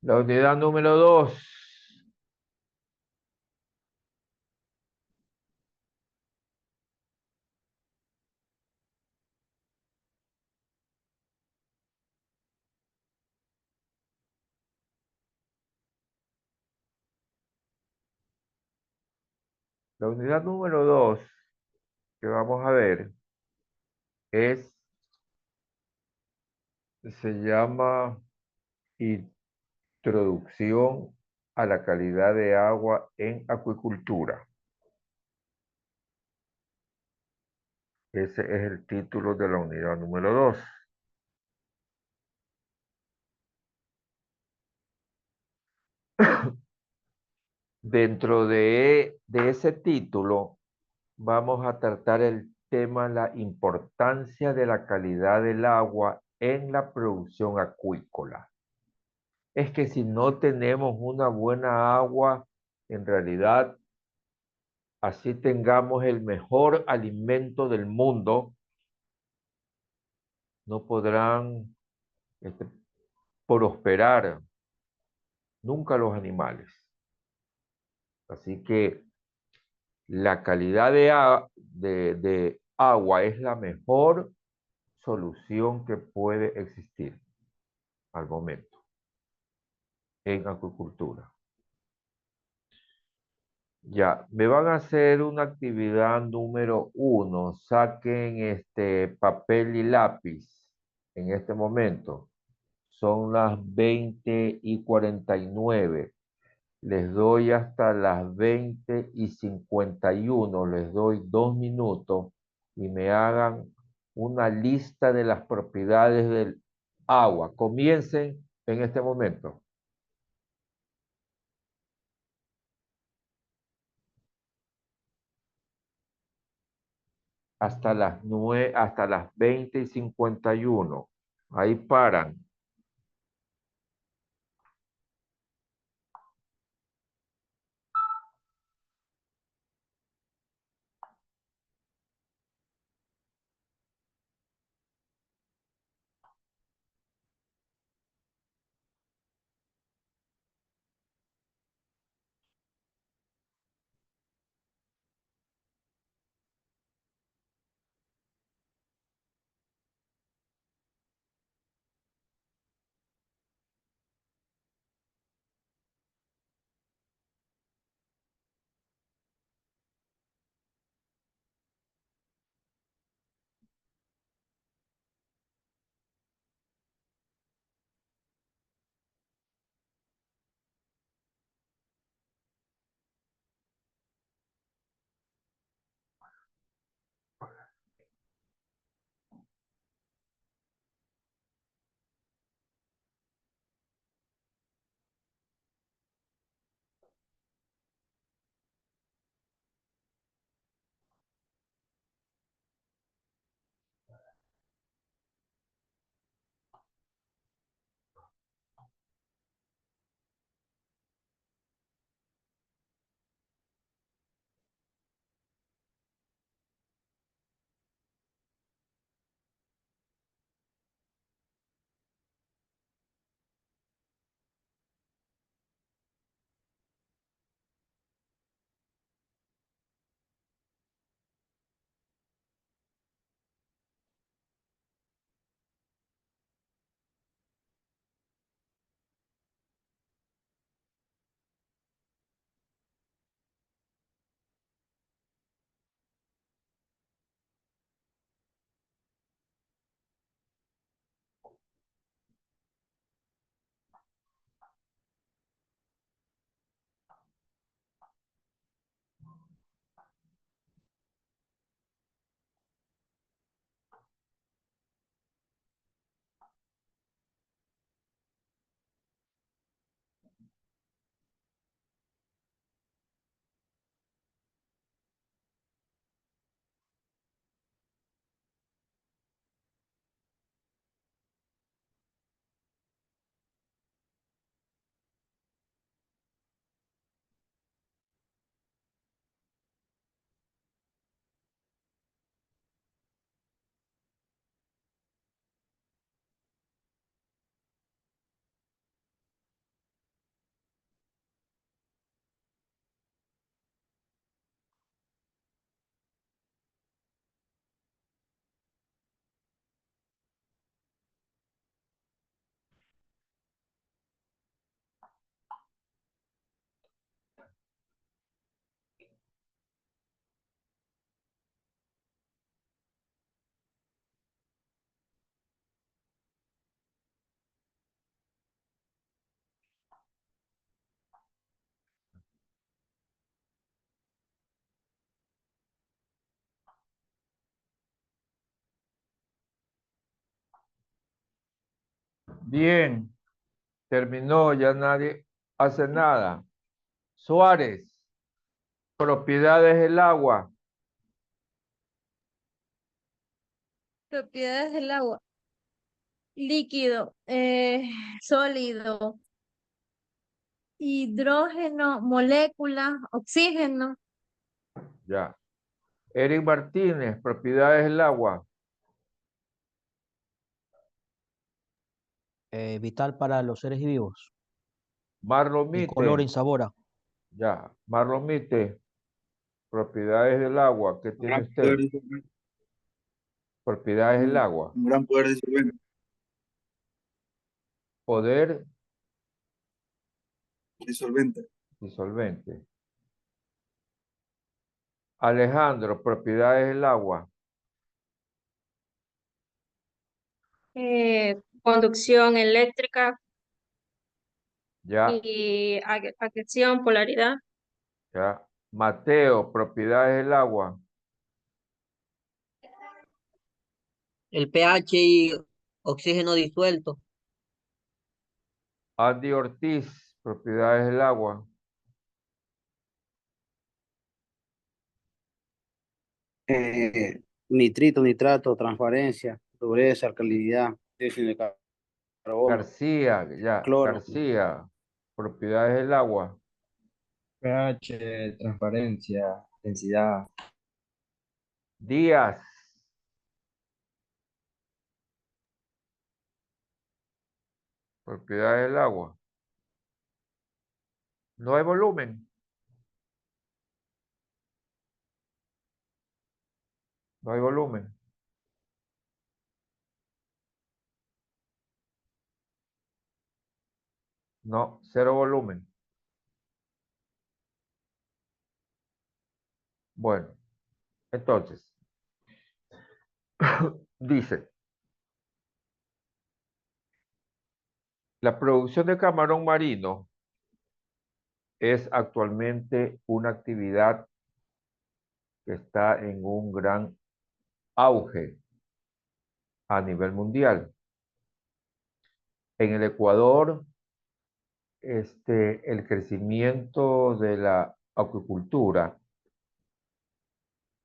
La unidad número 2. La unidad número 2 que vamos a ver es, se llama Introducción a la calidad de agua en acuicultura. Ese es el título de la unidad número 2. Dentro de ese título vamos a tratar el tema, la importancia de la calidad del agua en la producción acuícola. Es que si no tenemos una buena agua, en realidad, así tengamos el mejor alimento del mundo, no podrán este, prosperar nunca los animales. Así que la calidad de agua es la mejor solución que puede existir al momento en acuicultura. Ya, me van a hacer una actividad número 1. Saquen este papel y lápiz en este momento. Son las 20:49. Les doy hasta las 20:51. Les doy 2 minutos y me hagan una lista de las propiedades del agua. Comiencen en este momento. Hasta las 20:51. Ahí paran. Bien, terminó, ya nadie hace nada. Suárez, propiedades del agua. Propiedades del agua. Líquido, sólido, hidrógeno, molécula, oxígeno. Ya. Eric Martínez, propiedades del agua. Vital para los seres vivos. Marlon Incoloro, Mite, insabora. ya. Marlon Mite, propiedades del agua. ¿Qué Un tiene gran poder usted? disolvente. Propiedades del Un, agua. un gran poder disolvente. Poder Disolvente. disolvente. Alejandro, propiedades del agua. Conducción eléctrica Ya, y acreción, polaridad. ya. Mateo, propiedades del agua. El pH y oxígeno disuelto. Andy Ortiz, propiedades del agua. Nitrito, nitrato, transparencia, dureza, alcalinidad, dióxido de carbono, García, ya. cloro. García, propiedades del agua. pH, transparencia, densidad. Díaz, propiedades del agua. No hay volumen. No hay volumen. No, cero volumen. Bueno, entonces, dice, la producción de camarón marino es actualmente una actividad que está en un gran auge a nivel mundial. En el Ecuador, el crecimiento de la acuicultura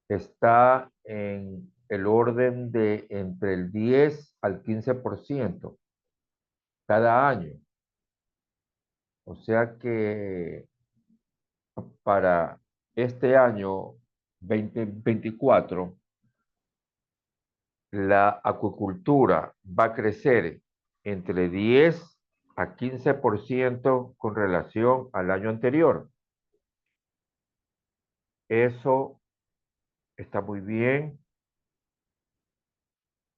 está en el orden de entre el 10 al 15% cada año. O sea que para este año 2024, la acuicultura va a crecer entre 10 a 15% con relación al año anterior. Eso está muy bien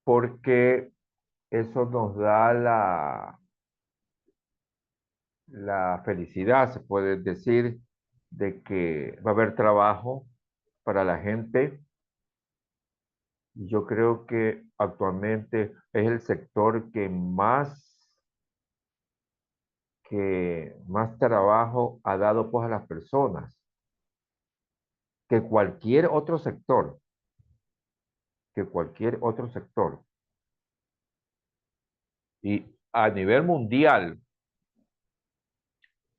porque eso nos da la felicidad, se puede decir, de que va a haber trabajo para la gente. Y yo creo que actualmente es el sector que más trabajo ha dado pues a las personas que cualquier otro sector, que cualquier otro sector. Y a nivel mundial,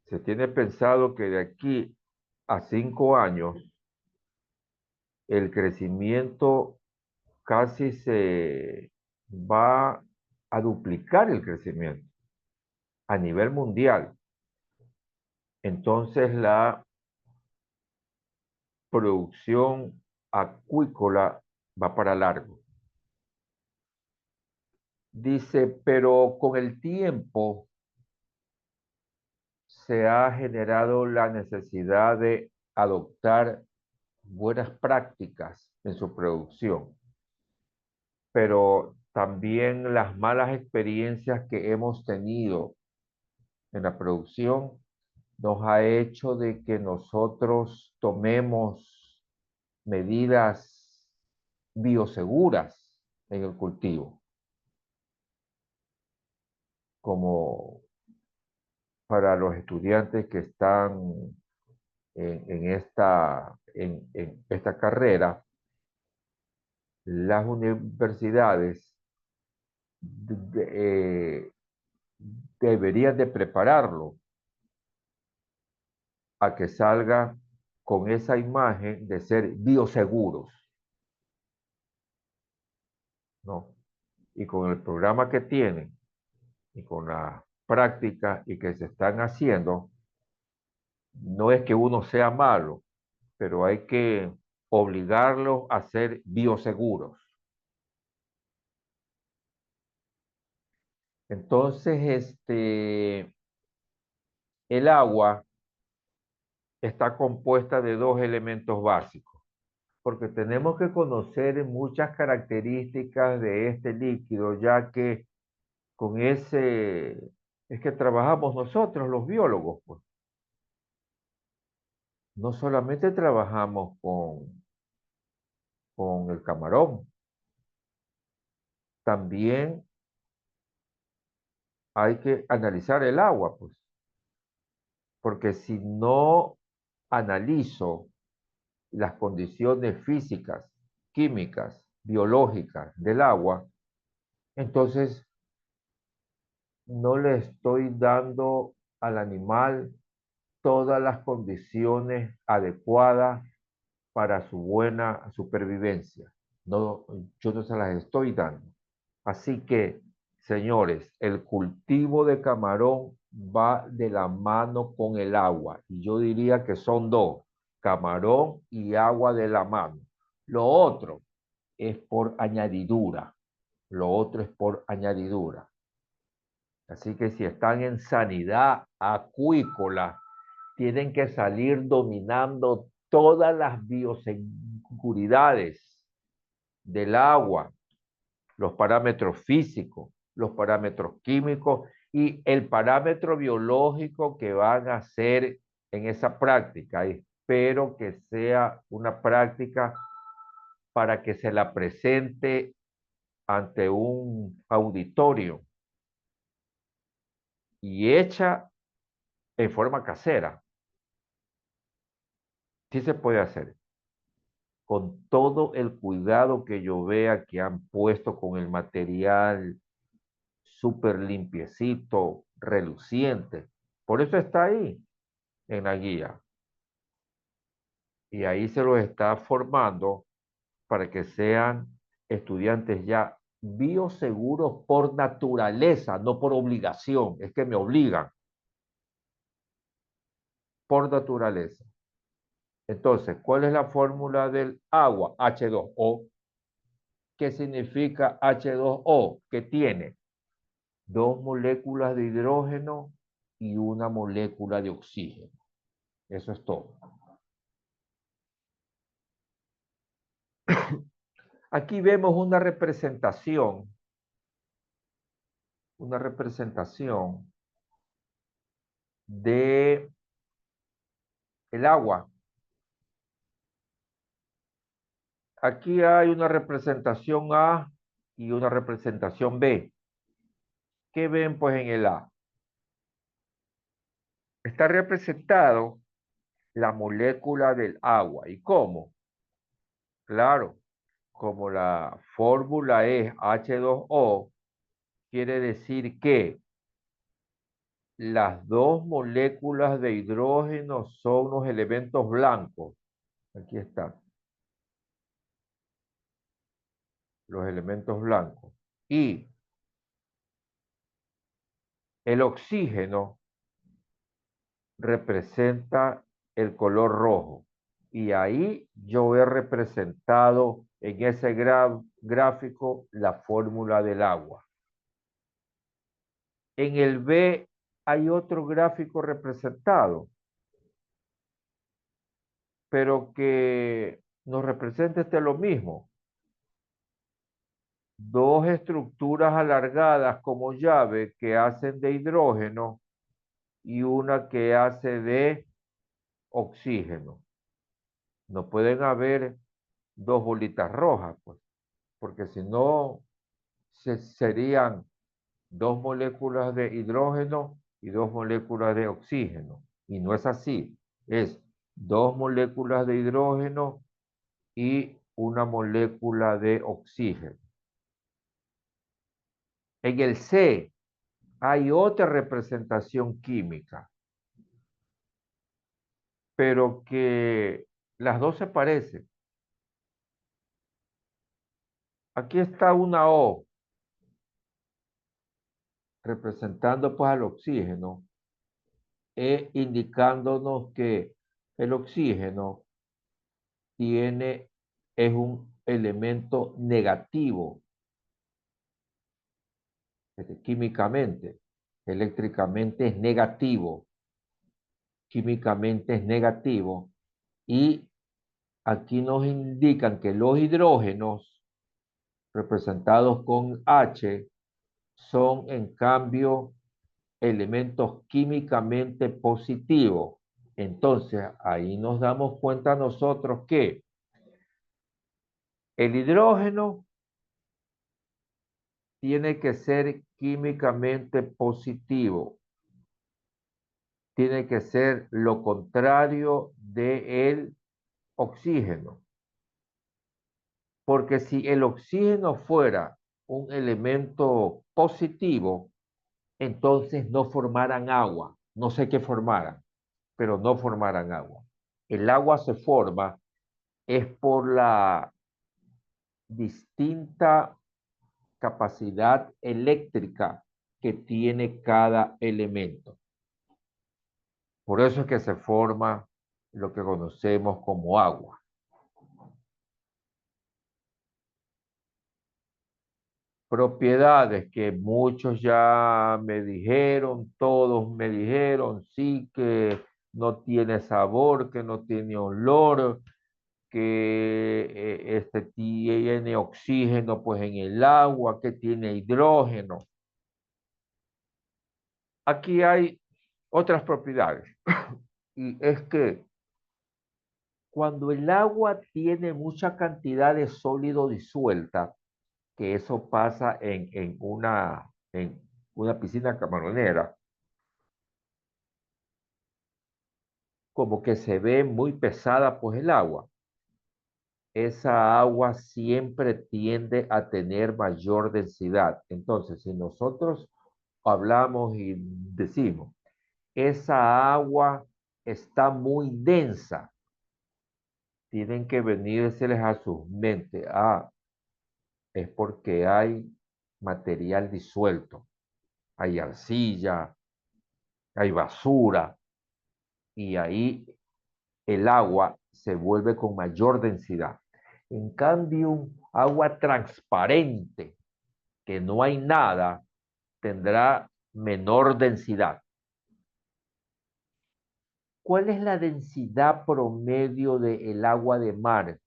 se tiene pensado que de aquí a 5 años, el crecimiento casi se va a duplicar el crecimiento a nivel mundial. Entonces la producción acuícola va para largo. Dice, pero con el tiempo se ha generado la necesidad de adoptar buenas prácticas en su producción, pero también las malas experiencias que hemos tenido en la producción nos ha hecho de que nosotros tomemos medidas bioseguras en el cultivo, como para los estudiantes que están en esta carrera, las universidades deberías de prepararlo a que salga con esa imagen de ser bioseguros, ¿no? Y con el programa que tienen y con la práctica y que se están haciendo, no es que uno sea malo, pero hay que obligarlos a ser bioseguros. Entonces, el agua está compuesta de dos elementos básicos, porque tenemos que conocer muchas características de este líquido, ya que con ese es que trabajamos nosotros, los biólogos, pues. No solamente trabajamos con el camarón, también hay que analizar el agua, pues, porque si no analizo las condiciones físicas, químicas, biológicas del agua, entonces no le estoy dando al animal todas las condiciones adecuadas para su buena supervivencia. No, yo no se las estoy dando. Así que, señores, el cultivo de camarón va de la mano con el agua. Y yo diría que son dos, camarón y agua de la mano. Lo otro es por añadidura. Lo otro es por añadidura. Así que si están en sanidad acuícola, tienen que salir dominando todas las bioseguridades del agua, los parámetros físicos, los parámetros químicos y el parámetro biológico que van a hacer en esa práctica. Espero que sea una práctica para que se la presente ante un auditorio y hecha en forma casera. Sí se puede hacer, con todo el cuidado que yo vea que han puesto con el material súper limpiecito, reluciente. Por eso está ahí en la guía. Y ahí se los está formando para que sean estudiantes ya bioseguros por naturaleza, no por obligación. Es que me obligan por naturaleza. Entonces, ¿cuál es la fórmula del agua? H2O. ¿Qué significa H2O? Que tiene dos moléculas de hidrógeno y una molécula de oxígeno. Eso es todo. Aquí vemos una representación de el agua. Aquí hay una representación A y una representación B. ¿Qué ven pues en el A? Está representado la molécula del agua. ¿Y cómo? Claro, como la fórmula es H2O, quiere decir que las dos moléculas de hidrógeno son los elementos blancos. Aquí están los elementos blancos. Y el oxígeno representa el color rojo. Y ahí yo he representado en ese gráfico la fórmula del agua. En el B hay otro gráfico representado, pero que nos representa lo mismo. Dos estructuras alargadas como llave que hacen de hidrógeno y una que hace de oxígeno. No pueden haber dos bolitas rojas, pues, porque si no serían dos moléculas de hidrógeno y dos moléculas de oxígeno. Y no es así, es dos moléculas de hidrógeno y una molécula de oxígeno. En el C hay otra representación química, pero que las dos se parecen. Aquí está una O representando pues al oxígeno e indicándonos que el oxígeno es un elemento negativo químicamente, eléctricamente es negativo, químicamente es negativo, y aquí nos indican que los hidrógenos representados con H son en cambio elementos químicamente positivos. Entonces, ahí nos damos cuenta nosotros que el hidrógeno tiene que ser químicamente positivo. Tiene que ser lo contrario del oxígeno. Porque si el oxígeno fuera un elemento positivo, entonces no formaran agua. No sé qué formaran, pero no formaran agua. El agua se forma es por la distinta capacidad eléctrica que tiene cada elemento. Por eso es que se forma lo que conocemos como agua. Propiedades que muchos ya me dijeron, todos me dijeron, sí, que no tiene sabor, que no tiene olor, que tiene oxígeno pues en el agua, que tiene hidrógeno. Aquí hay otras propiedades. Y es que cuando el agua tiene mucha cantidad de sólido disuelta, que eso pasa en una piscina camaronera, como que se ve muy pesada pues el agua. Esa agua siempre tiende a tener mayor densidad. Entonces, si nosotros hablamos y decimos, esa agua está muy densa, tienen que venírseles a sus mentes. Es porque hay material disuelto, hay arcilla, hay basura, y ahí el agua se vuelve con mayor densidad. En cambio, un agua transparente, que no hay nada, tendrá menor densidad. ¿Cuál es la densidad promedio del agua de mar?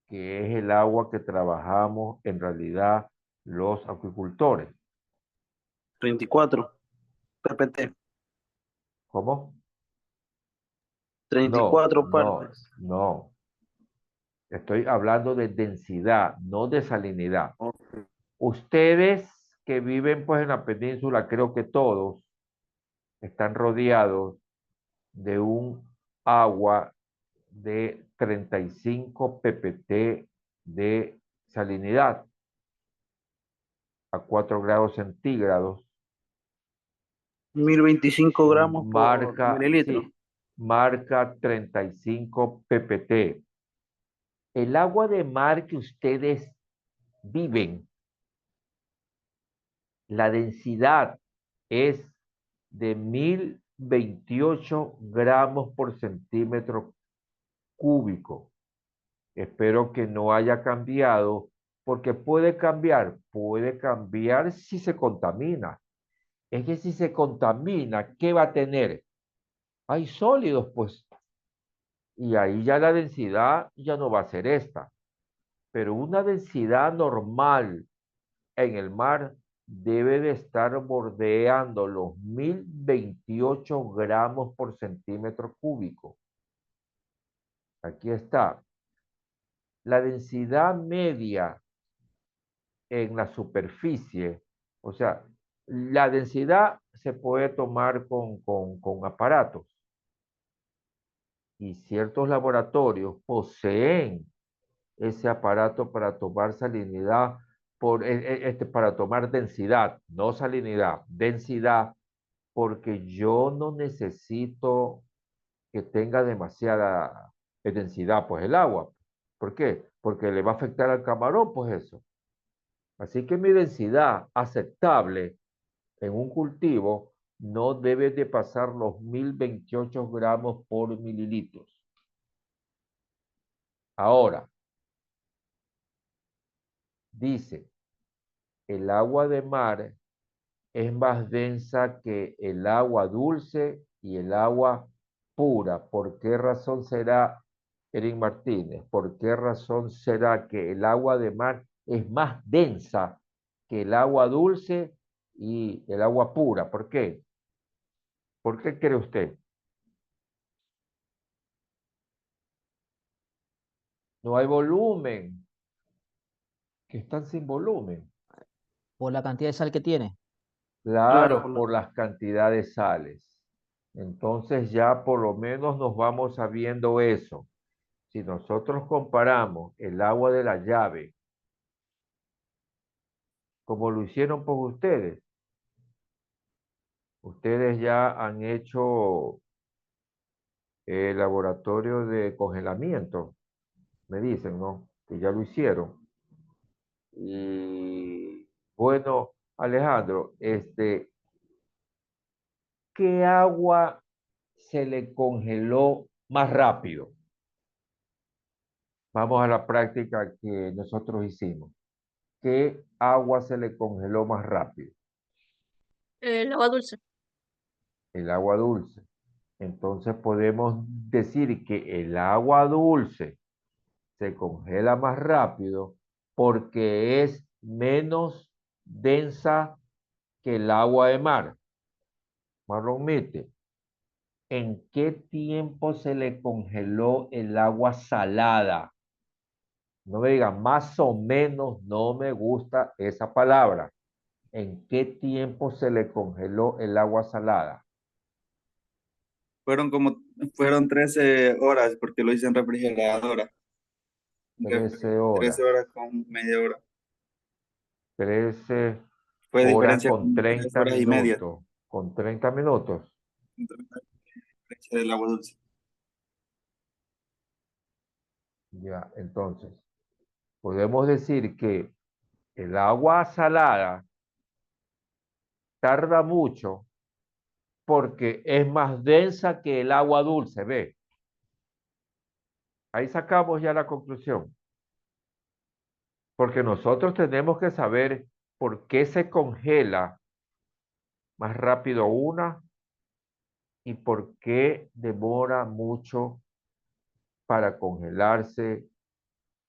Que es el agua que trabajamos en realidad los acuicultores. 34 ppt. ¿Cómo? 34 No, partes. no. Estoy hablando de densidad, no de salinidad. Ok. Ustedes que viven pues en la península, creo que todos están rodeados de un agua de 35 ppt de salinidad a 4 grados centígrados. 1025 gramos por Marca, mililitro. sí, marca 35 ppt. El agua de mar que ustedes viven, la densidad es de 1028 gramos por centímetro cúbico. Espero que no haya cambiado, porque puede cambiar si se contamina. Es que si se contamina, ¿qué va a tener? Hay sólidos, pues, y ahí ya la densidad ya no va a ser esta. Pero una densidad normal en el mar debe de estar bordeando los 1028 gramos por centímetro cúbico. Aquí está. La densidad media en la superficie, o sea, la densidad se puede tomar con aparatos, y ciertos laboratorios poseen ese aparato para tomar salinidad para tomar densidad, no salinidad, densidad, porque yo no necesito que tenga demasiada densidad, pues el agua. ¿Por qué? Porque le va a afectar al camarón, pues eso. Así que mi densidad aceptable en un cultivo no debe de pasar los 1028 gramos por mililitros. Ahora, dice, el agua de mar es más densa que el agua dulce y el agua pura. ¿Por qué razón será, Erin Martínez? ¿Por qué razón será que el agua de mar es más densa que el agua dulce y el agua pura? ¿Por qué? ¿Por qué cree usted? No hay volumen, que están sin volumen. Por la cantidad de sal que tiene. Claro, Claro, por las cantidades de sales. Entonces ya por lo menos nos vamos sabiendo eso. Si nosotros comparamos el agua de la llave, como lo hicieron por ustedes ya han hecho el laboratorio de congelamiento, me dicen, ¿no? Que ya lo hicieron. Y bueno, Alejandro, ¿qué agua se le congeló más rápido? Vamos a la práctica que nosotros hicimos. ¿Qué agua se le congeló más rápido? El agua dulce. El agua dulce. Entonces podemos decir que el agua dulce se congela más rápido porque es menos densa que el agua de mar. Marlon Mite, ¿en qué tiempo se le congeló el agua salada? No me digan más o menos, no me gusta esa palabra. ¿En qué tiempo se le congeló el agua salada? Fueron 13 horas porque lo hice en refrigeradora. 13 13 horas. horas con media hora. 13 Fue horas diferencia con como 3 30 horas y media minutos. Con 30 minutos. entre la diferencia del agua dulce. Ya, entonces, podemos decir que el agua salada tarda mucho porque es más densa que el agua dulce, ¿ve? Ahí sacamos ya la conclusión. Porque nosotros tenemos que saber por qué se congela más rápido una y por qué demora mucho para congelarse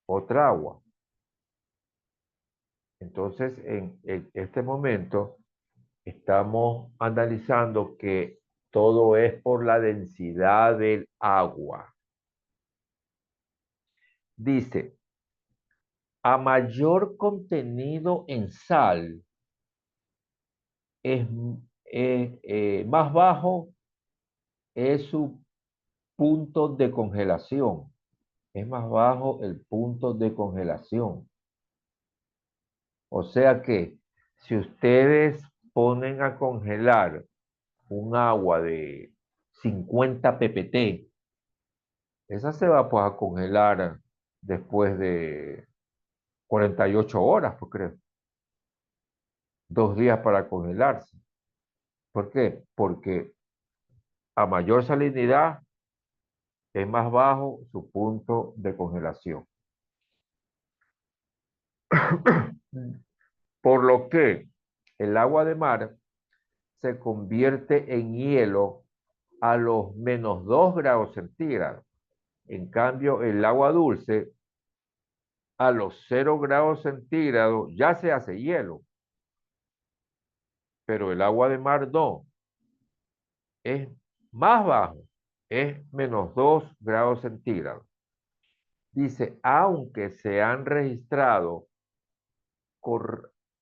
otra agua. Entonces, en este momento estamos analizando que todo es por la densidad del agua. Dice, a mayor contenido en sal, es, más bajo es su punto de congelación. Es más bajo el punto de congelación. O sea que si ustedes ponen a congelar un agua de 50 ppt, esa se va pues, a congelar después de 48 horas, pues creo. 2 días para congelarse. ¿Por qué? Porque a mayor salinidad es más bajo su punto de congelación. Por lo que el agua de mar se convierte en hielo a los -2 grados centígrados. En cambio, el agua dulce a los 0 grados centígrados ya se hace hielo. Pero el agua de mar no. Es más bajo. Es -2 grados centígrados. Dice, aunque se han registrado,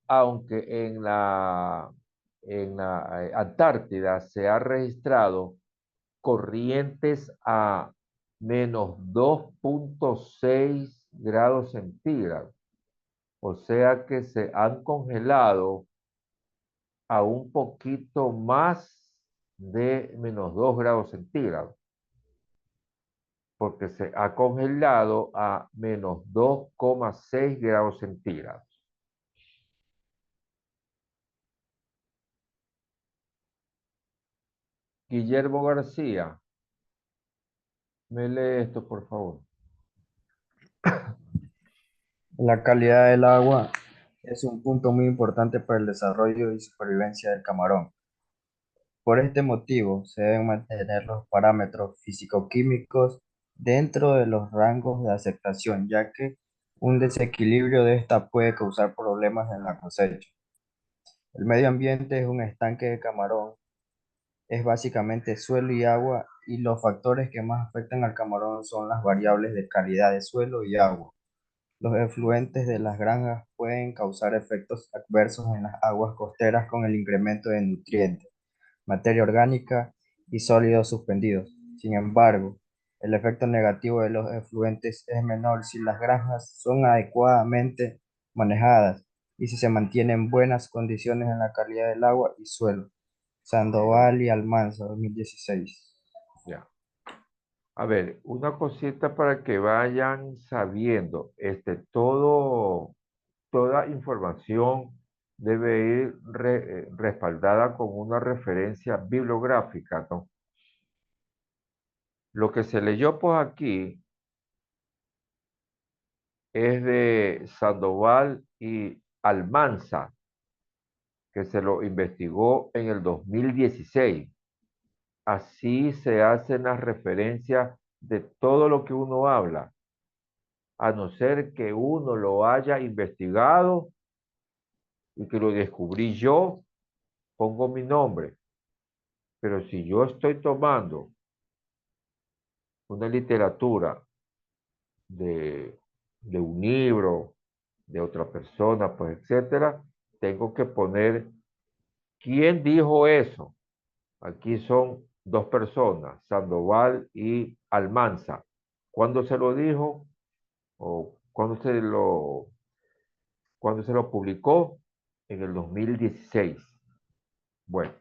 aunque en la Antártida se ha registrado corrientes a -2.6 grados centígrados. O sea que se han congelado a un poquito más de -2 grados centígrados, porque se ha congelado a -2,6 grados centígrados. Guillermo García, me lee esto, por favor. La calidad del agua es un punto muy importante para el desarrollo y supervivencia del camarón. Por este motivo, se deben mantener los parámetros físico-químicos dentro de los rangos de aceptación, ya que un desequilibrio de esta puede causar problemas en la cosecha. El medio ambiente es un estanque de camarón, es básicamente suelo y agua, y los factores que más afectan al camarón son las variables de calidad de suelo y agua. Los efluentes de las granjas pueden causar efectos adversos en las aguas costeras con el incremento de nutrientes, materia orgánica y sólidos suspendidos. Sin embargo, el efecto negativo de los efluentes es menor si las granjas son adecuadamente manejadas y si se mantienen buenas condiciones en la calidad del agua y suelo. Sandoval y Almanza, 2016. Ya. A ver, una cosita para que vayan sabiendo, toda información debe ir respaldada con una referencia bibliográfica, ¿no? Lo que se leyó por aquí es de Sandoval y Almanza, que se lo investigó en el 2016. Así se hacen las referencias de todo lo que uno habla, a no ser que uno lo haya investigado y que lo descubrí yo, pongo mi nombre. Pero si yo estoy tomando una literatura de, de un libro, de otra persona, pues etcétera, tengo que poner quién dijo eso. Aquí son dos personas, Sandoval y Almanza. ¿Cuándo se lo dijo? ¿O cuándo se lo publicó? En el 2016. Bueno,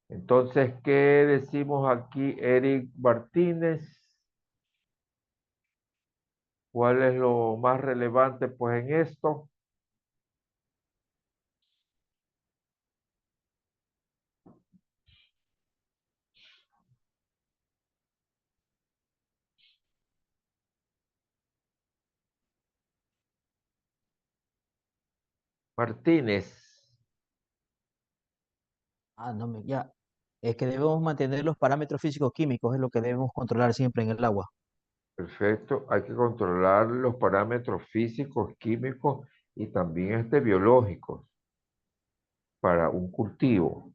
entonces, ¿qué decimos aquí, Eric Martínez? ¿Cuál es lo más relevante, pues, en esto? Martínez. Ya. Es que debemos mantener los parámetros físico-químicos, es lo que debemos controlar siempre en el agua. Perfecto. Hay que controlar los parámetros físicos, químicos y también biológicos para un cultivo.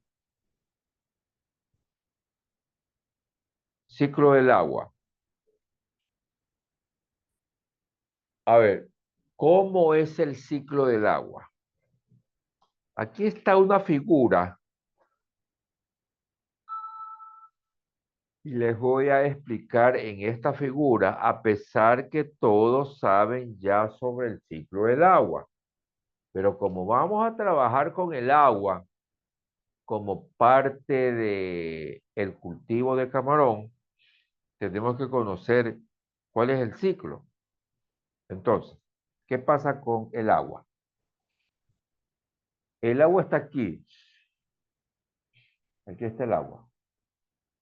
Ciclo del agua. A ver, ¿cómo es el ciclo del agua? Aquí está una figura y les voy a explicar en esta figura, a pesar que todos saben ya sobre el ciclo del agua. Pero como vamos a trabajar con el agua como parte del cultivo de camarón, tenemos que conocer cuál es el ciclo. Entonces, ¿qué pasa con el agua? El agua está aquí. Aquí está el agua.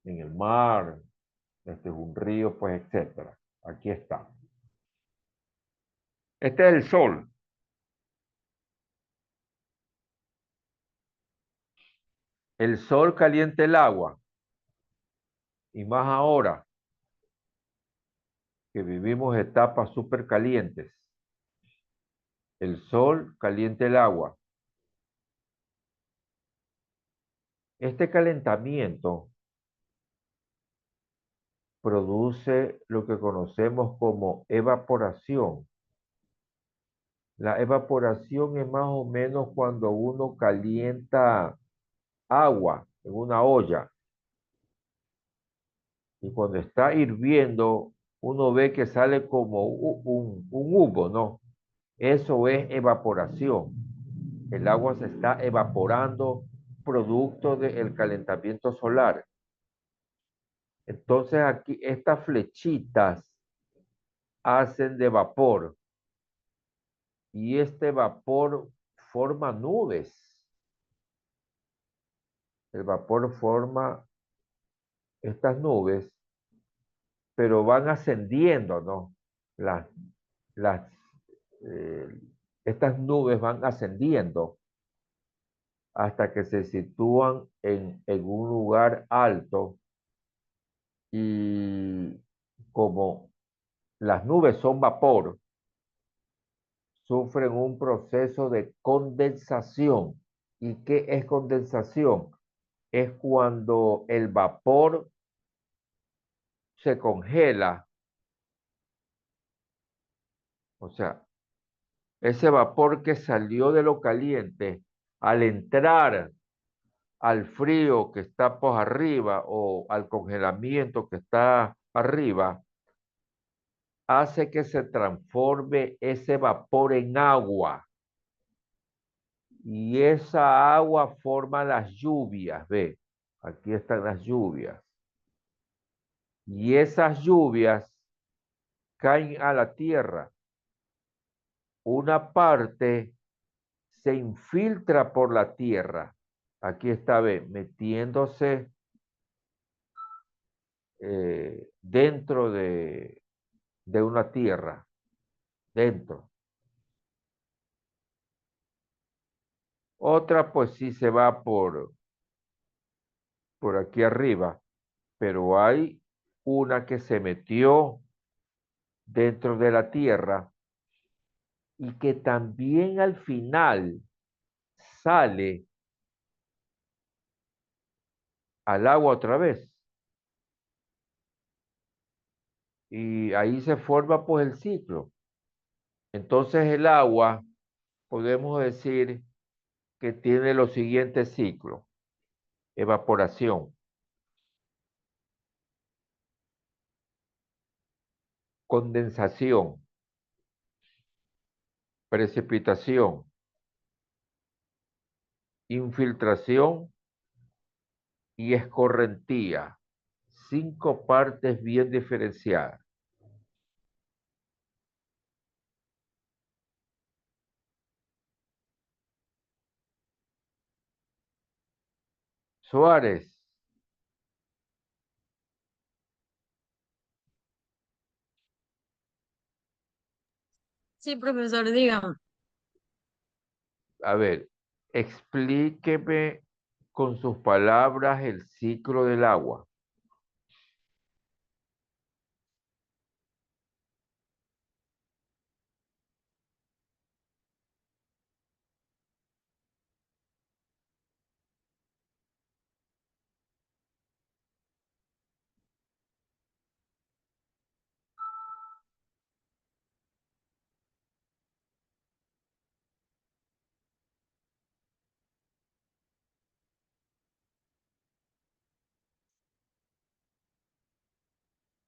En el mar, este es un río, pues, etcétera. Aquí está. Este es el sol. El sol calienta el agua. Y más ahora que vivimos etapas súper calientes. El sol calienta el agua. Este calentamiento produce lo que conocemos como evaporación. La evaporación es más o menos cuando uno calienta agua en una olla y cuando está hirviendo uno ve que sale como un humo, ¿no? Eso es evaporación. El agua se está evaporando producto del calentamiento solar. Entonces aquí estas flechitas hacen de vapor y este vapor forma nubes. El vapor forma estas nubes, pero van ascendiendo, ¿no? Las, las, eh, estas nubes van ascendiendo hasta que se sitúan en un lugar alto y como las nubes son vapor, sufren un proceso de condensación. ¿Y qué es condensación? Es cuando el vapor se congela, o sea, ese vapor que salió de lo caliente, al entrar al frío que está por arriba o al congelamiento que está arriba, hace que se transforme ese vapor en agua. Y esa agua forma las lluvias, ve, aquí están las lluvias. Y esas lluvias caen a la tierra. Una parte se infiltra por la tierra. Aquí está, ve, metiéndose dentro de una tierra, dentro. Otra, pues sí se va por aquí arriba, pero hay una que se metió dentro de la tierra y que también al final sale al agua otra vez. Y ahí se forma pues el ciclo. Entonces el agua, podemos decir que tiene los siguientes ciclos. Evaporación, condensación, precipitación, infiltración y escorrentía. 5 partes bien diferenciadas. Suárez, Sí, profesor, dígame. a ver, explíqueme con sus palabras el ciclo del agua.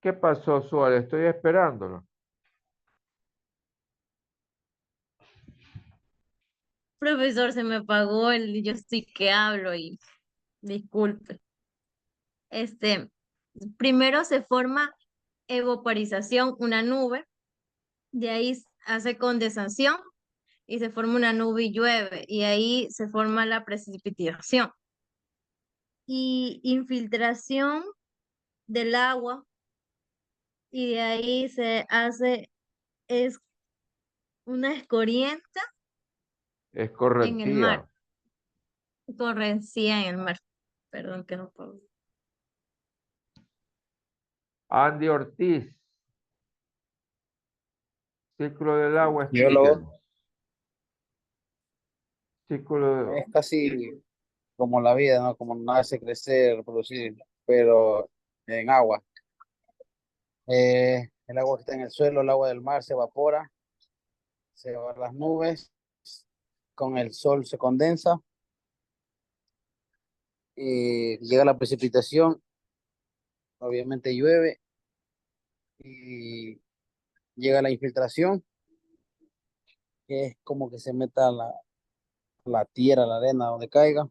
¿Qué pasó, Suárez? Estoy esperándolo. Profesor, se me apagó el yo sí que hablo y disculpe. Este, primero se forma evaporización, una nube, de ahí hace condensación y se forma una nube y llueve, y ahí se forma la precipitación. Y infiltración del agua, y de ahí se hace, es una escorienta Es en el mar, correntía. correncia en el mar. Perdón que no puedo. Andy Ortiz, ciclo del agua, Yo lo explíquenos. Ciclo es casi como la vida, ¿no? Como nace, crecer, reproducir, pero en agua. El agua que está en el suelo, el agua del mar se evapora, se van las nubes, con el sol se condensa y llega la precipitación, obviamente llueve y llega la infiltración que es como que se meta la tierra, la arena, donde caiga,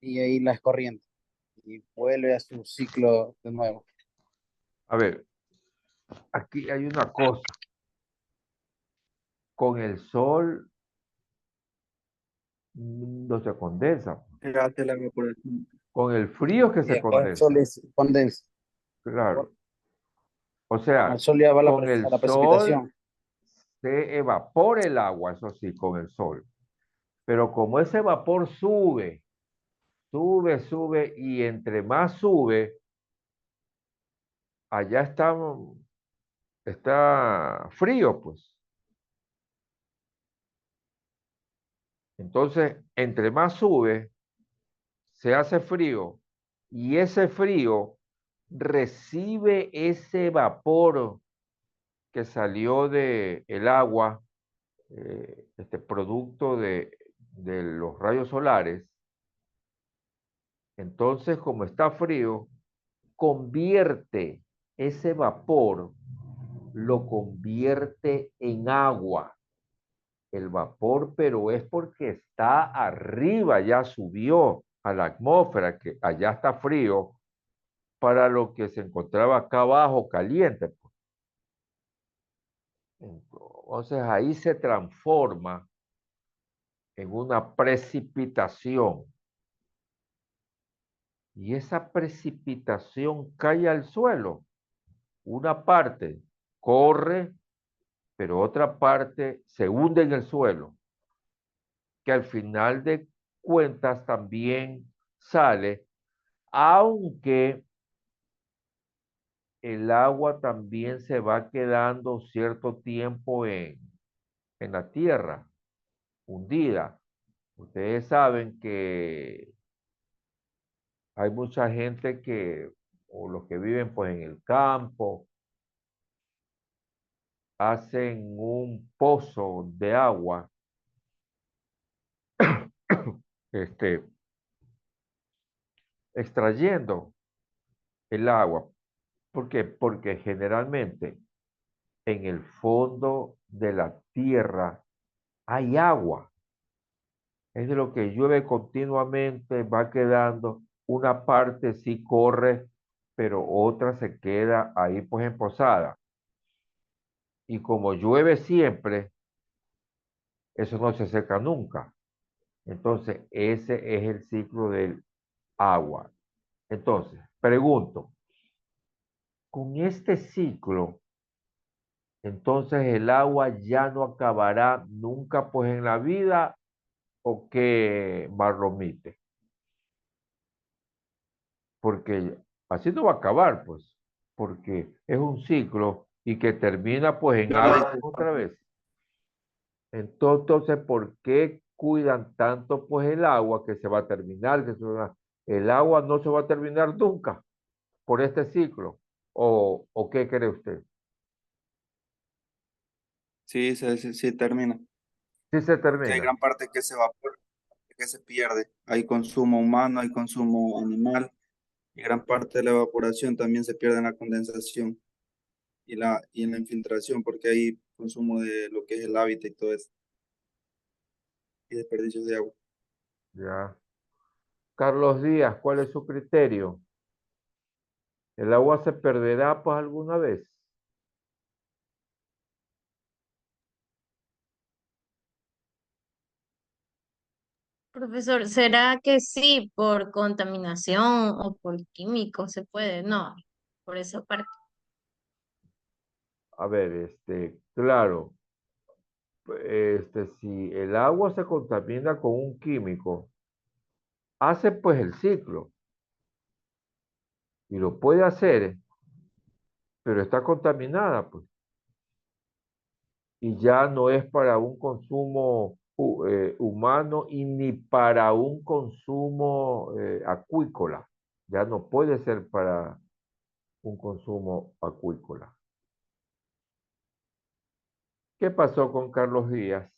y ahí la escorriente, y vuelve a su ciclo de nuevo. A ver, aquí hay una cosa. Con el sol no se condensa. Se hace la evaporación. Con el frío es que Y se después el sol condensa. condensa. Claro. O Con el sea, sol ya va con el a la sol precipitación. se evapora el agua, eso sí, con el sol. Pero como ese vapor sube, sube, sube, y entre más sube, allá está frío, pues. Entonces, entre más sube, se hace frío, y ese frío recibe ese vapor que salió de el agua, este producto de los rayos solares. Entonces, como está frío, convierte ese vapor, lo convierte en agua. El vapor, pero es porque está arriba, ya subió a la atmósfera, que allá está frío, para lo que se encontraba acá abajo caliente, pues. Entonces ahí se transforma en una precipitación. Y esa precipitación cae al suelo. Una parte corre, pero otra parte se hunde en el suelo, que al final de cuentas también sale, aunque el agua también se va quedando cierto tiempo en la tierra, hundida. Ustedes saben que hay mucha gente que, o los que viven pues en el campo, hacen un pozo de agua, este, extrayendo el agua. ¿Por qué? Porque generalmente en el fondo de la tierra hay agua. Es de lo que llueve continuamente, va quedando, una parte sí corre, pero otra se queda ahí pues en posada. Y como llueve siempre, eso no se seca nunca. Entonces, ese es el ciclo del agua. Entonces, pregunto, con este ciclo, entonces el agua ya no acabará nunca pues en la vida, o qué marromite, porque así no va a acabar, pues, porque es un ciclo y que termina pues en agua otra vez. Entonces, ¿por qué cuidan tanto pues el agua que se va a terminar? El agua no se va a terminar nunca por este ciclo. ¿O qué cree usted? Sí, sí termina. Sí se Que hay termina. gran parte que se evapora, que se pierde. Hay consumo humano, hay consumo animal, y gran parte de la evaporación también se pierde en la condensación y en la infiltración, porque hay consumo de lo que es el hábitat y todo eso, y desperdicios de agua. Ya. Carlos Díaz, ¿cuál es su criterio? ¿El agua se perderá pues alguna vez? Profesor, ¿será que sí por contaminación o por químicos se puede? No, por esa parte. A ver, claro, si el agua se contamina con un químico, hace pues el ciclo y lo puede hacer, pero está contaminada, pues, y ya no es para un consumo humano y ni para un consumo acuícola. Ya no puede ser para un consumo acuícola. ¿Qué pasó con Carlos Díaz?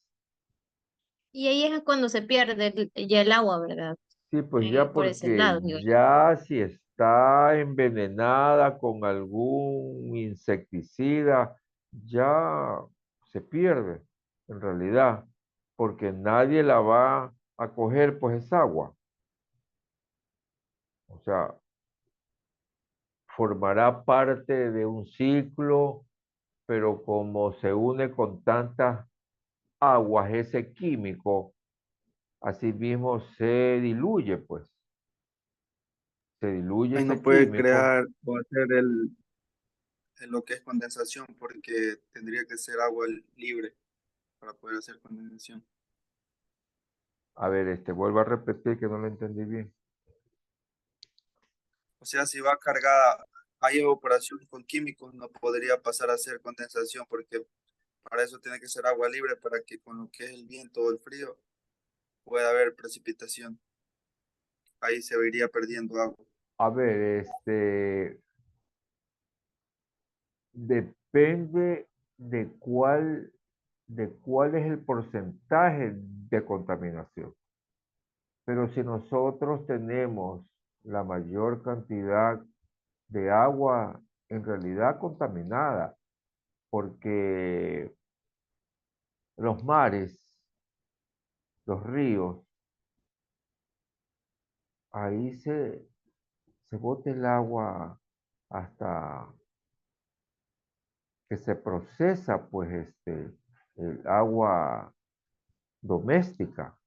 Y ahí es cuando se pierde ya el agua, ¿verdad? Sí, pues ya Por ese porque lado, digo yo. ya si está envenenada con algún insecticida, ya se pierde. en realidad, porque nadie la va a coger, pues es agua. O sea, formará parte de un ciclo, pero como se une con tantas aguas ese químico, asimismo se diluye, pues. Se diluye Ahí ese no puede químico. crear o hacer lo que es condensación porque tendría que ser agua libre para poder hacer condensación. A ver, vuelvo a repetir que no lo entendí bien. O sea, si va cargada, hay evaporación con químicos, no podría pasar a ser condensación porque para eso tiene que ser agua libre para que con lo que es el viento o el frío pueda haber precipitación. Ahí se iría perdiendo agua. A ver, depende de cuál es el porcentaje de contaminación. Pero si nosotros tenemos la mayor cantidad de agua en realidad contaminada, porque los mares, los ríos, ahí se bota el agua hasta que se procesa, pues, el agua doméstica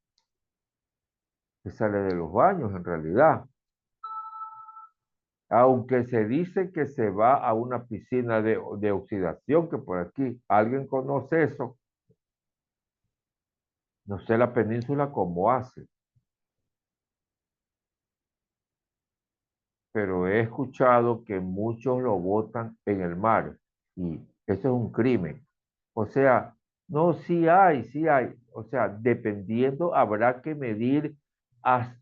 que sale de los baños en realidad. Aunque se dice que se va a una piscina de oxidación, que por aquí alguien conoce eso, no sé la península cómo hace, pero he escuchado que muchos lo botan en el mar y eso es un crimen. O sea, no, sí hay. O sea, dependiendo, habrá que medir hasta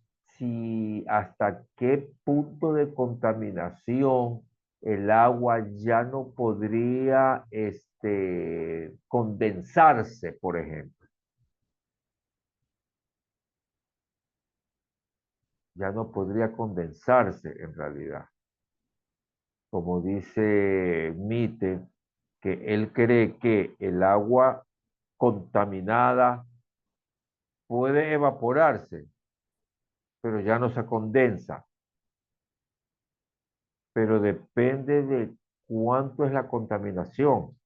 qué punto de contaminación el agua ya no podría condensarse, por ejemplo. Ya no podría condensarse en realidad. Como dice Mite, que él cree que el agua contaminada puede evaporarse, pero ya no se condensa. Pero depende de cuánto es la contaminación,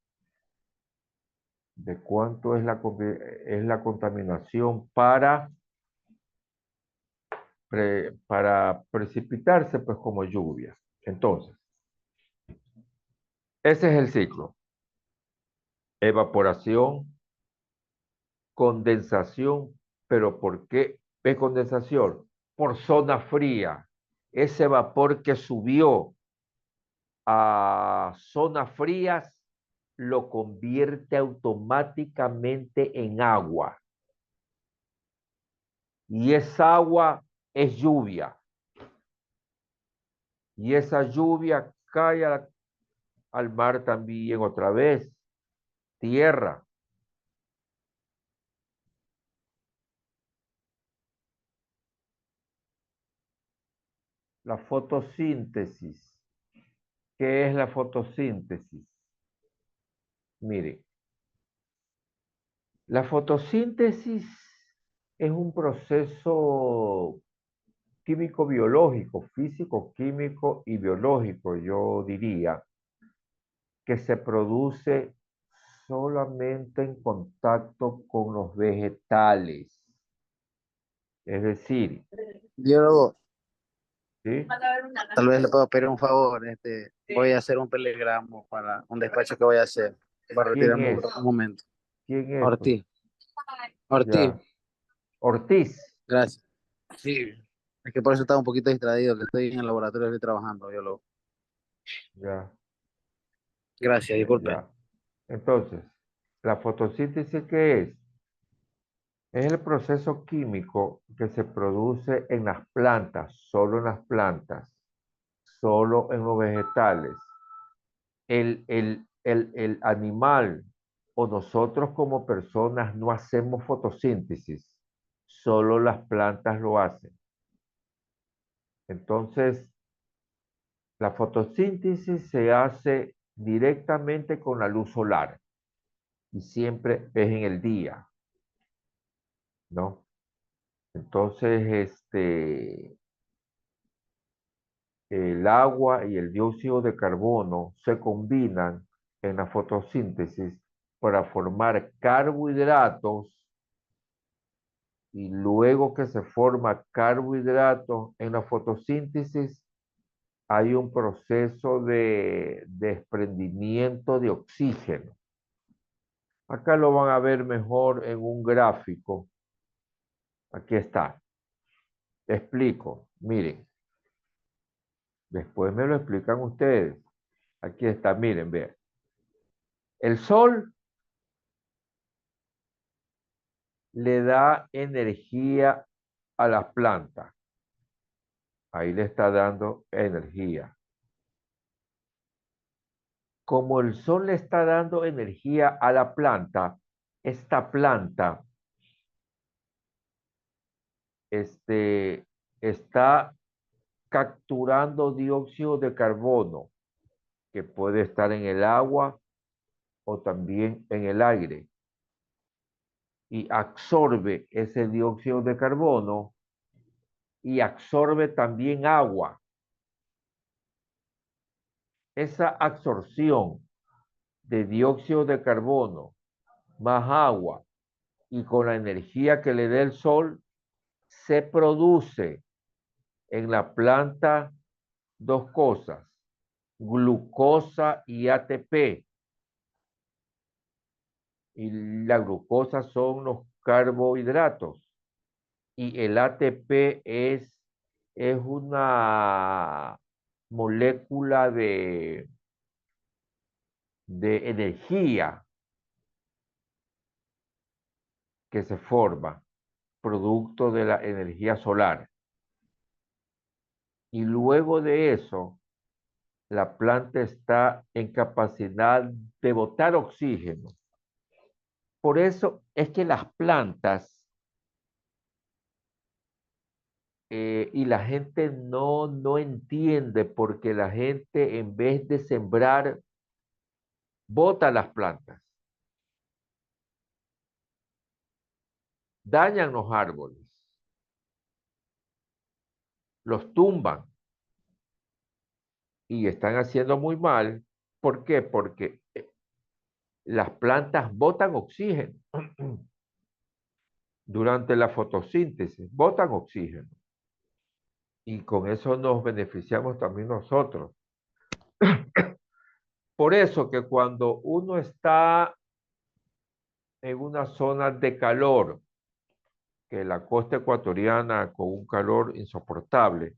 de cuánto es la contaminación para precipitarse, pues como lluvia. Entonces, ese es el ciclo. Evaporación, condensación, pero ¿por qué es condensación? Por zona fría. Ese vapor que subió a zonas frías lo convierte automáticamente en agua. Y esa agua es lluvia. Y esa lluvia cae al mar también otra vez. Tierra. La fotosíntesis. ¿Qué es la fotosíntesis? Mire, la fotosíntesis es un proceso químico-biológico, físico-químico y biológico, yo diría, que se produce solamente en contacto con los vegetales. Es decir, Biólogo, ¿sí? tal vez le puedo pedir un favor. Voy a hacer un telegrama para un despacho que voy a hacer. Voy a ¿Quién retirarme es? un momento. ¿Quién es, pues? Ortiz. Ortiz, Ya. Ortiz. gracias. Sí, es que por eso estaba un poquito distraído, que estoy en el laboratorio, estoy trabajando, biólogo. Ya, Gracias, disculpe. ya. Entonces, ¿la fotosíntesis qué es? Es el proceso químico que se produce en las plantas, solo en las plantas, solo en los vegetales. El animal o nosotros como personas no hacemos fotosíntesis, solo las plantas lo hacen. Entonces, la fotosíntesis se hace directamente con la luz solar. y siempre es en el día, ¿no? Entonces, el agua y el dióxido de carbono se combinan en la fotosíntesis para formar carbohidratos y luego que se forma carbohidratos en la fotosíntesis hay un proceso de desprendimiento de oxígeno. Acá lo van a ver mejor en un gráfico. Aquí está. Explico. Miren. Después me lo explican ustedes. Aquí está, miren, vean. El sol le da energía a las plantas. Ahí le está dando energía. Como el sol le está dando energía a la planta, esta planta está capturando dióxido de carbono, que puede estar en el agua o también en el aire, y absorbe ese dióxido de carbono y absorbe también agua. Esa absorción de dióxido de carbono más agua y con la energía que le dé el sol, se produce en la planta dos cosas, glucosa y ATP. Y la glucosa son los carbohidratos y el ATP es una molécula de energía que se forma producto de la energía solar. Y luego de eso, la planta está en capacidad de botar oxígeno. Por eso es que las plantas y la gente no entiende porque la gente en vez de sembrar, bota las plantas, dañan los árboles, los tumban y están haciendo muy mal. ¿Por qué? Porque las plantas botan oxígeno durante la fotosíntesis, botan oxígeno. Y con eso nos beneficiamos también nosotros. Por eso que cuando uno está en una zona de calor, que la costa ecuatoriana con un calor insoportable,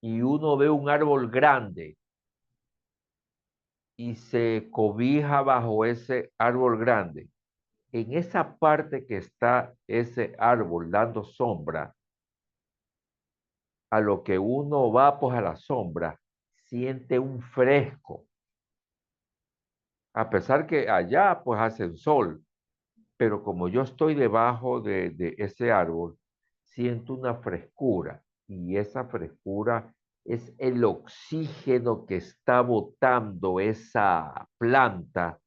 y uno ve un árbol grande y se cobija bajo ese árbol grande, en esa parte que está ese árbol dando sombra, a lo que uno va pues a la sombra, siente un fresco. A pesar que allá pues hace sol, pero como yo estoy debajo de ese árbol, siento una frescura y esa frescura es el oxígeno que está botando esa planta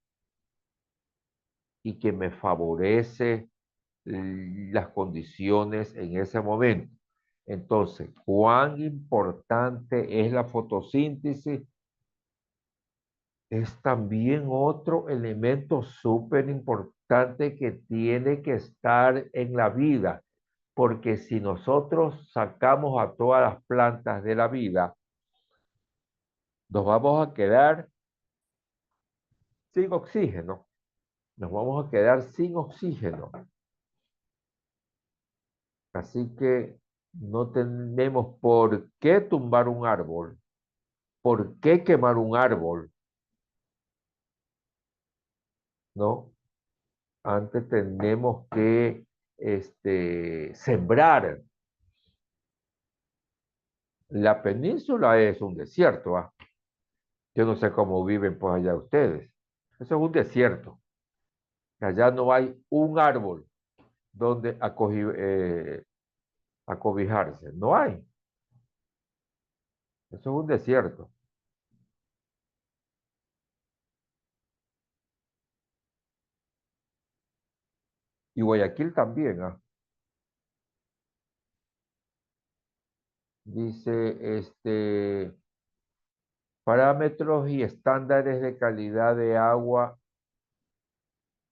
y que me favorece las condiciones en ese momento. Entonces, ¿cuán importante es la fotosíntesis? Es también otro elemento súper importante que tiene que estar en la vida, porque si nosotros sacamos a todas las plantas de la vida, nos vamos a quedar sin oxígeno, nos vamos a quedar sin oxígeno. Así que no tenemos por qué tumbar un árbol, por qué quemar un árbol, ¿no? Antes tenemos que sembrar. La península es un desierto, ¿ah? Yo no sé cómo viven pues allá ustedes. Eso es un desierto. Allá no hay un árbol donde acobijarse. No hay. Eso es un desierto. Y Guayaquil también, ¿ah? Dice, parámetros y estándares de calidad de agua,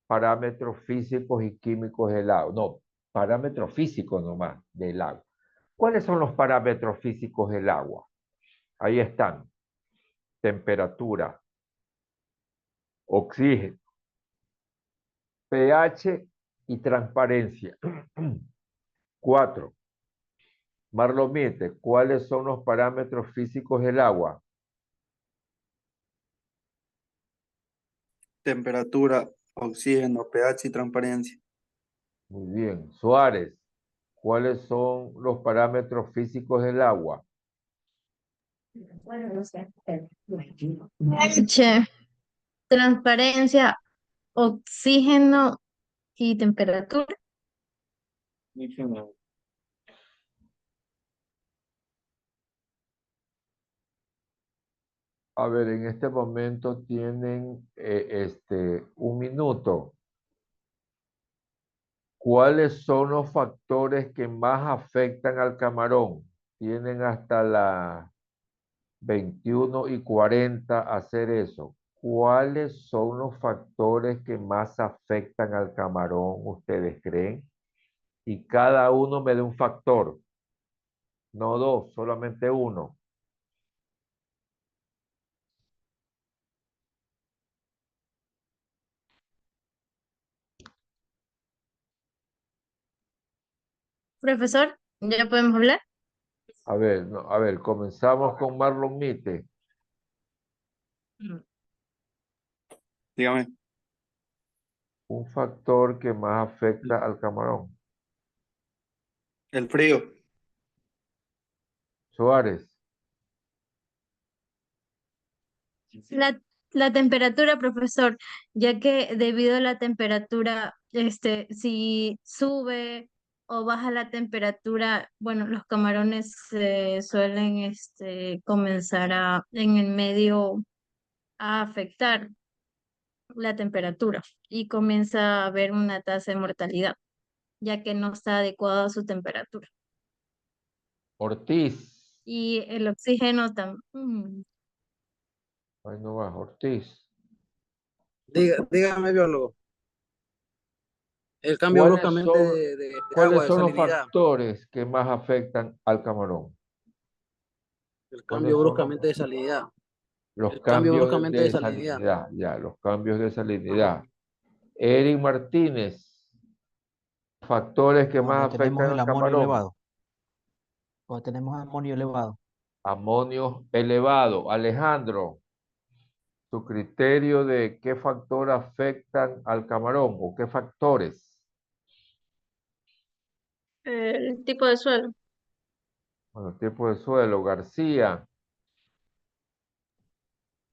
parámetros físicos y químicos del agua. No, parámetros físicos nomás del agua. ¿Cuáles son los parámetros físicos del agua? Ahí están. Temperatura, oxígeno, pH y transparencia. 4. Marlomite, ¿cuáles son los parámetros físicos del agua? Temperatura, oxígeno, pH y transparencia. Muy bien. Suárez, ¿cuáles son los parámetros físicos del agua? pH, transparencia, oxígeno y temperatura. A ver, en este momento tienen un minuto. ¿Cuáles son los factores que más afectan al camarón? Tienen hasta las 21:40 hacer eso. ¿Cuáles son los factores que más afectan al camarón, ustedes creen? Y cada uno me da un factor, no dos, solamente uno. Profesor, ¿ya podemos hablar? A ver, comenzamos con Marlon Mite. Dígame. Un factor que más afecta al camarón. El frío. Suárez, La temperatura, profesor, ya que debido a la temperatura, si sube o baja la temperatura, bueno, los camarones suelen comenzar en el medio a afectar la temperatura y comienza a haber una tasa de mortalidad, ya que no está adecuada a su temperatura. Ortiz. Y el oxígeno también. Ahí no va, Ortiz. Dígame, biólogo. El cambio ¿Cuáles bruscamente son, de cuáles agua, de son los salinidad. factores que más afectan al camarón? El ¿Cuáles cambio son bruscamente de salinidad. los El cambio cambios bruscamente de de salinidad. salinidad? Ya, los cambios de salinidad. Eric Martínez, factores que Cuando más tenemos afectan el al amonio camarón. elevado. Cuando tenemos amonio elevado. Amonio elevado. Alejandro, tu criterio de qué factor afectan al camarón o qué factores. El tipo de suelo. Bueno, tipo de suelo. García,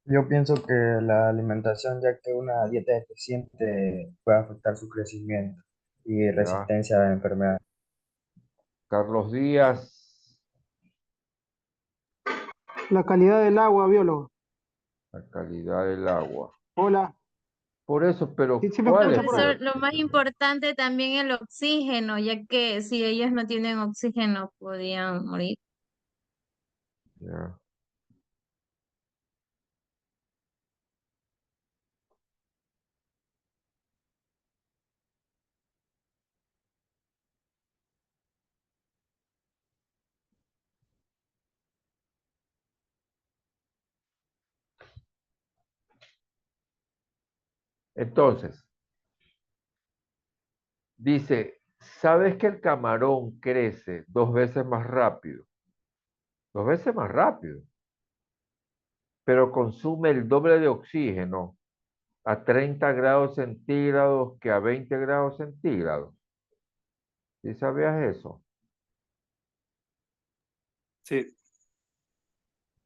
Yo pienso que la alimentación, ya que una dieta deficiente puede afectar su crecimiento y ya. resistencia a enfermedades. Carlos Díaz, La calidad del agua, biólogo. la calidad del agua. Hola. Por eso, pero ¿Sí me ¿cuáles? escucha por ahí? Profesor, lo más importante también el oxígeno, ya que si ellos no tienen oxígeno podían morir. Ya. Entonces, dice, ¿sabes que el camarón crece 2 veces más rápido? 2 veces más rápido, pero consume el doble de oxígeno a 30 grados centígrados que a 20 grados centígrados. ¿Sí sabías eso? Sí.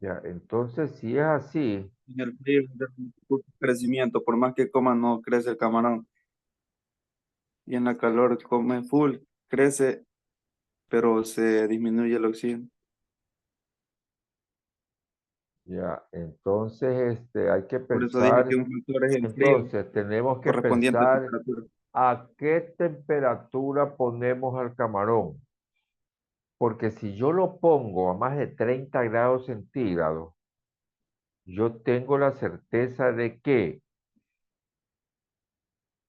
Ya, entonces, si es así, En el frío, el crecimiento, por más que coma, no crece el camarón. Y en la calor come full, crece, pero se disminuye el oxígeno. ya, entonces hay que Por eso dije pensar, que un factor es el frío entonces tenemos que correspondiente a pensar temperatura. ¿A qué temperatura ponemos al camarón? Porque si yo lo pongo a más de 30 grados centígrados, yo tengo la certeza de que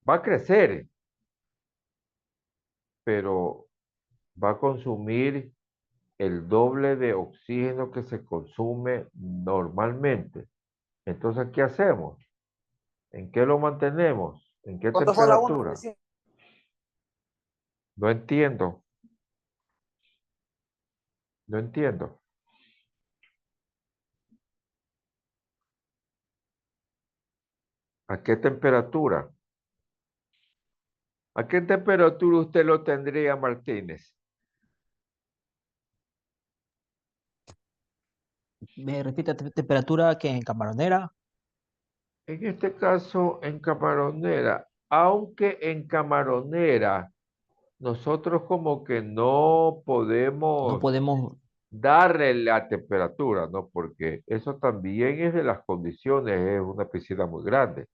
va a crecer, pero va a consumir el doble de oxígeno que se consume normalmente. Entonces, ¿qué hacemos? ¿En qué lo mantenemos? ¿En qué ¿Cuánto fue la una? temperatura? No entiendo, no entiendo. ¿A qué temperatura? ¿A qué temperatura usted lo tendría, Martínez? Me repite, temperatura que en camaronera. En este caso, en camaronera, aunque en camaronera nosotros como que no No podemos podemos, darle la temperatura, ¿no? Porque eso también es de las condiciones, es una piscina muy grande.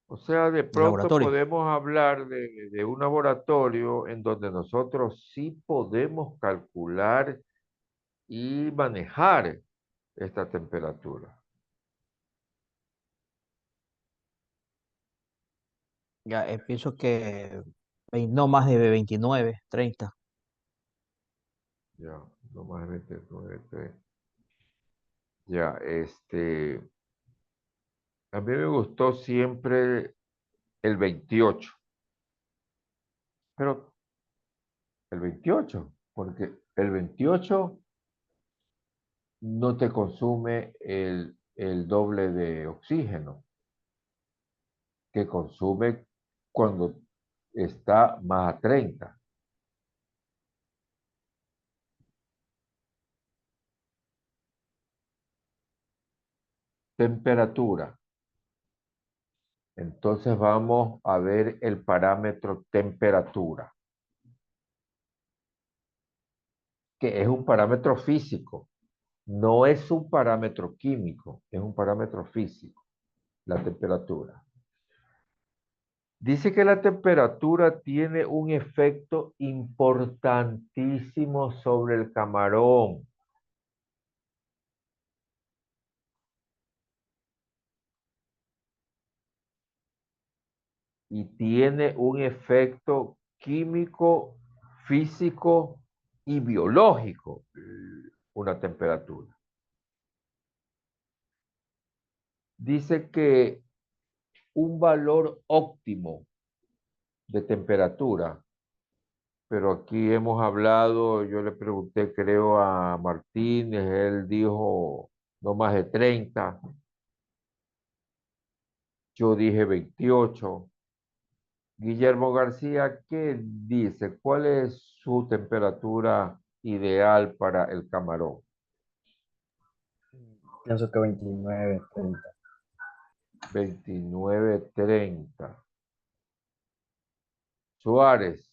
O sea, de el pronto laboratorio. podemos hablar de un laboratorio en donde nosotros sí podemos calcular y manejar esta temperatura. Ya, pienso que no más de 29, 30. Ya, no más de 29. Ya, a mí me gustó siempre el 28, pero el 28, porque el 28 no te consume el doble de oxígeno que consume cuando está más a 30. Temperatura. Entonces vamos a ver el parámetro temperatura, que es un parámetro físico, no es un parámetro químico, es un parámetro físico, la temperatura. Dice que la temperatura tiene un efecto importantísimo sobre el camarón. Y tiene un efecto químico, físico y biológico, una temperatura. Dice que un valor óptimo de temperatura, pero aquí hemos hablado, yo le pregunté, creo, a Martínez, él dijo no más de 30, yo dije 28. Guillermo García, ¿qué dice? ¿Cuál es su temperatura ideal para el camarón? Pienso que 29, 30. 29, 30. Suárez,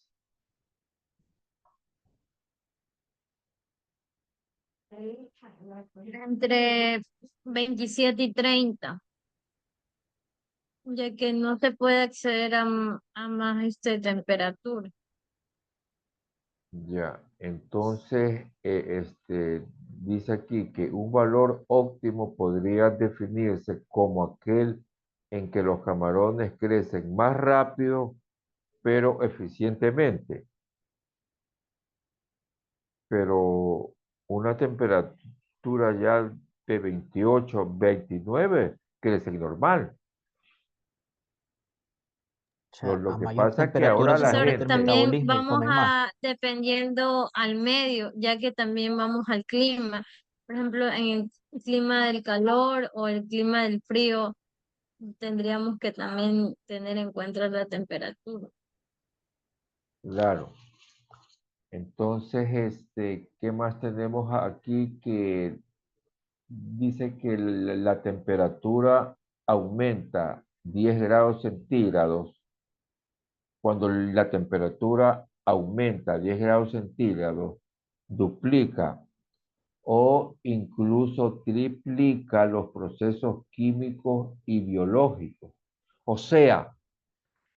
Entre 27 y 30, ya que no se puede acceder a más temperatura. ya. Entonces, dice aquí que un valor óptimo podría definirse como aquel en que los camarones crecen más rápido, pero eficientemente. Pero una temperatura ya de 28, 29 crecen normal. O sea, Lo a que mayor pasa es que temperatura ahora se la Profesor, fomenta el gente, también metabolismo y vamos comen más. dependiendo al medio, ya que también vamos al clima. Por ejemplo, en el clima del calor o el clima del frío, tendríamos que también tener en cuenta la temperatura. claro. Entonces, ¿qué más tenemos aquí? Que dice que la temperatura aumenta 10 grados centígrados. Cuando la temperatura aumenta 10 grados centígrados, duplica o incluso triplica los procesos químicos y biológicos. O sea,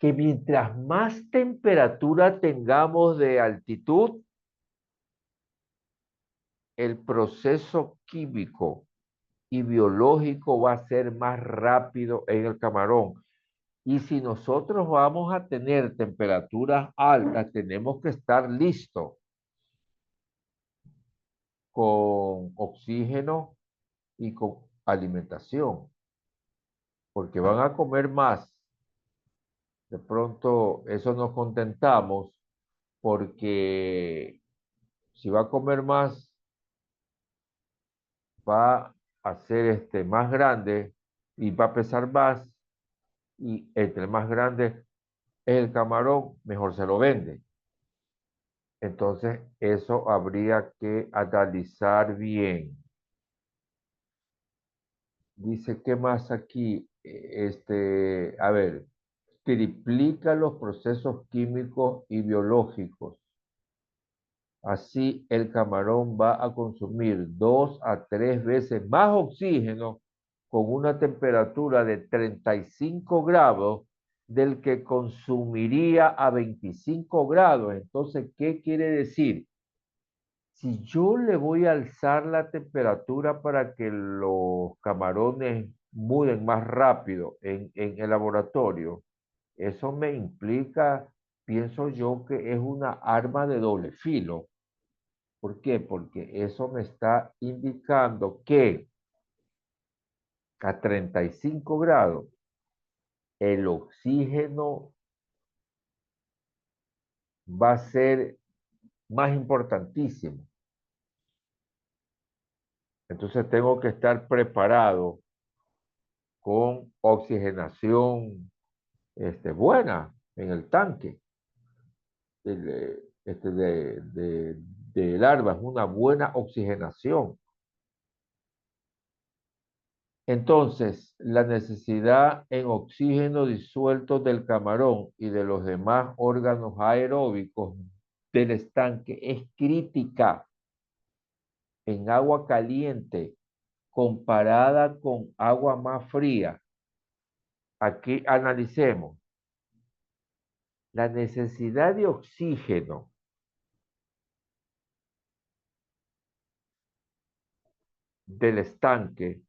que mientras más temperatura tengamos de altitud, el proceso químico y biológico va a ser más rápido en el camarón. Y si nosotros vamos a tener temperaturas altas, tenemos que estar listos con oxígeno y con alimentación, porque van a comer más. De pronto, eso nos contentamos, porque si va a comer más, va a ser más grande y va a pesar más, y entre más grande es el camarón, mejor se lo vende. Entonces, eso habría que analizar bien. Dice, ¿qué más aquí? A ver, triplica los procesos químicos y biológicos. Así, el camarón va a consumir 2 a 3 veces más oxígeno con una temperatura de 35 grados del que consumiría a 25 grados. Entonces, ¿qué quiere decir? Si yo le voy a alzar la temperatura para que los camarones muden más rápido en el laboratorio, eso me implica, pienso yo, que es una arma de doble filo. ¿Por qué? Porque eso me está indicando que a 35 grados el oxígeno va a ser más importantísimo. Entonces tengo que estar preparado con oxigenación buena en el tanque de larvas, una buena oxigenación. Entonces, la necesidad en oxígeno disuelto del camarón y de los demás órganos aeróbicos del estanque es crítica en agua caliente comparada con agua más fría. Aquí analicemos la necesidad de oxígeno del estanque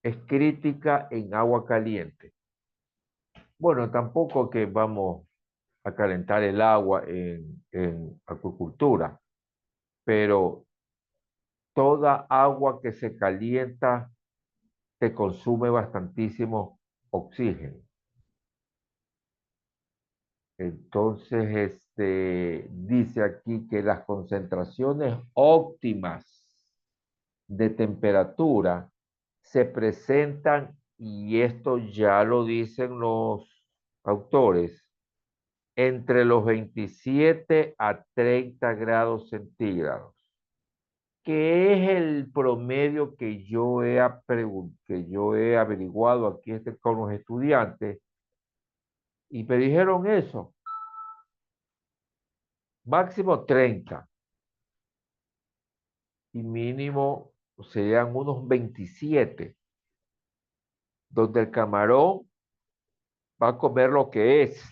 es crítica en agua caliente. Bueno, tampoco que vamos a calentar el agua en acuicultura, pero toda agua que se calienta te consume bastantísimo oxígeno. Entonces, dice aquí que las concentraciones óptimas de temperatura se presentan, y esto ya lo dicen los autores, entre los 27 a 30 grados centígrados, que es el promedio que yo he averiguado aquí con los estudiantes, y me dijeron eso, máximo 30 y mínimo serían unos 27, donde el camarón va a comer lo que es,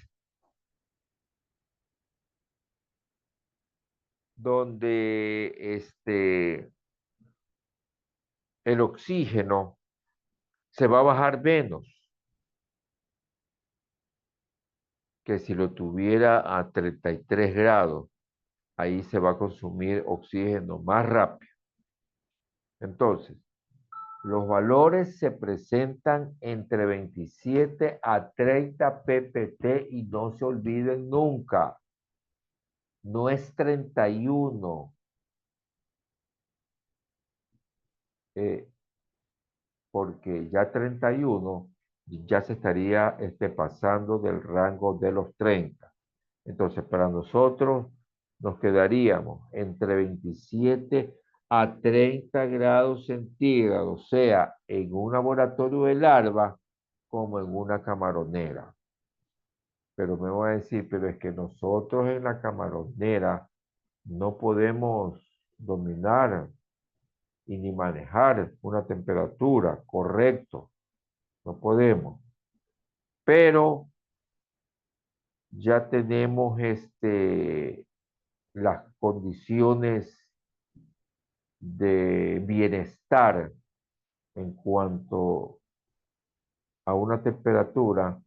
donde el oxígeno se va a bajar menos que si lo tuviera a 33 grados. Ahí se va a consumir oxígeno más rápido. Entonces, los valores se presentan entre 27 a 30 ppt y no se olviden nunca, no es 31, porque ya 31 ya se estaría pasando del rango de los 30. Entonces, para nosotros nos quedaríamos entre 27 a 30 grados centígrados, sea en un laboratorio de larva como en una camaronera. Pero me voy a decir, pero es que nosotros en la camaronera no podemos dominar y ni manejar una temperatura correcto. No podemos. pero ya tenemos las condiciones de bienestar en cuanto a una temperatura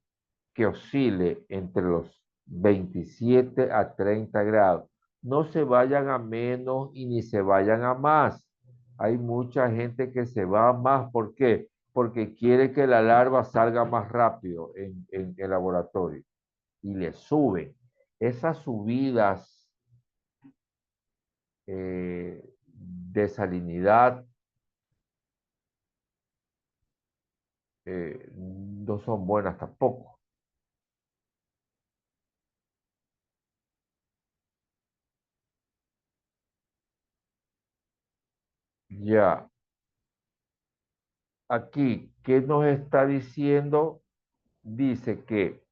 que oscile entre los 27 a 30 grados. No se vayan a menos y ni se vayan a más. Hay mucha gente que se va a más. ¿Por qué? Porque quiere que la larva salga más rápido en el laboratorio y le suben. Esas subidas de salinidad no son buenas tampoco. Ya, aquí, ¿qué nos está diciendo? Dice que,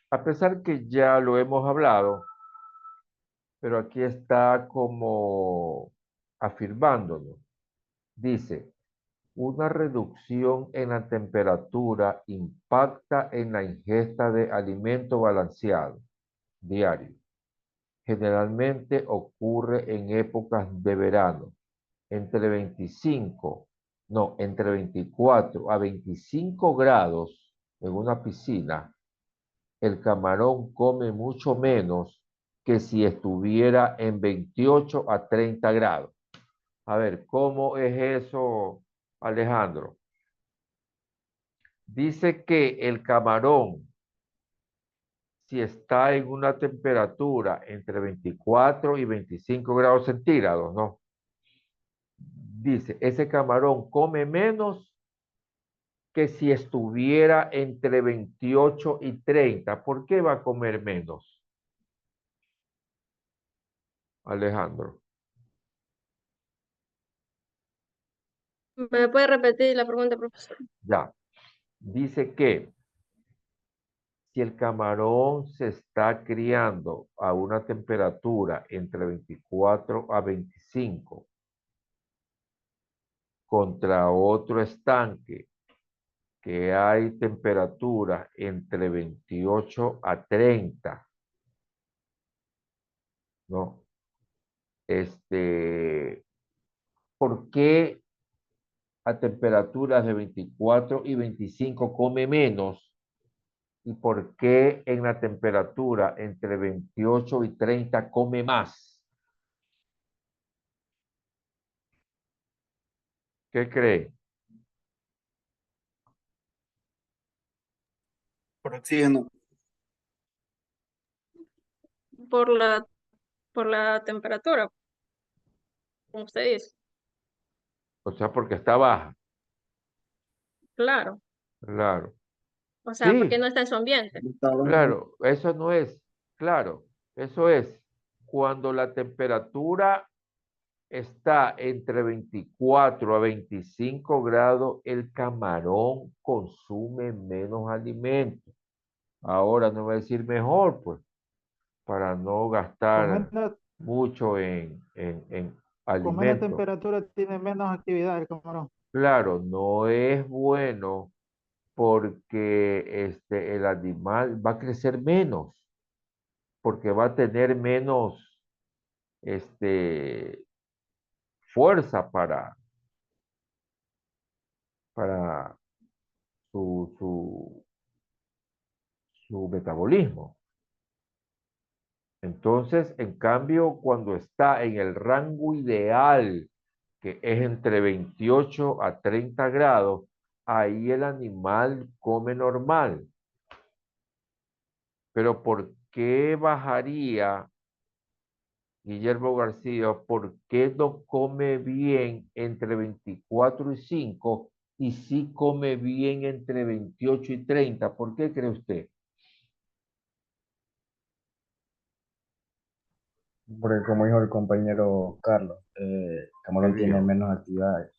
a pesar que ya lo hemos hablado, pero aquí está como afirmándolo. Dice, una reducción en la temperatura impacta en la ingesta de alimento balanceado diario. Generalmente ocurre en épocas de verano, entre 24 a 25 grados en una piscina. El camarón come mucho menos que si estuviera en 28 a 30 grados. A ver, ¿cómo es eso, Alejandro? Dice que el camarón, si está en una temperatura entre 24 y 25 grados centígrados, ¿no? Dice, ese camarón come menos que si estuviera entre 28 y 30. ¿Por qué va a comer menos, Alejandro? ¿Me puede repetir la pregunta, profesor? Ya. Dice que si el camarón se está criando a una temperatura entre 24 a 25 contra otro estanque que hay temperatura entre 28 a 30, ¿no? ¿Por qué a temperaturas de 24 y 25 come menos? ¿Y por qué en la temperatura entre 28 y 30 come más? ¿Qué cree? Por oxígeno. Por la temperatura, como usted dice. O sea, porque está baja. Claro. Claro. O sea, porque Sí, no está en su ambiente. claro. Eso no es. Claro. Eso es. Cuando la temperatura está entre 24 a 25 grados, el camarón consume menos alimento. Ahora no voy a decir mejor, pues, para no Con gastar menos, mucho en con menos alimentos. temperatura tiene menos actividad el camarón. Claro, no es bueno porque el animal va a crecer menos, porque va a tener menos este, fuerza para su, su metabolismo. Entonces, en cambio, cuando está en el rango ideal, que es entre 28 a 30 grados, ahí el animal come normal. Pero ¿por qué bajaría, Guillermo García, por qué no come bien entre 24 y 5 y sí come bien entre 28 y 30? ¿Por qué cree usted? Porque como dijo el compañero Carlos, ¿Qué Camarón tiene dijo? menos actividades.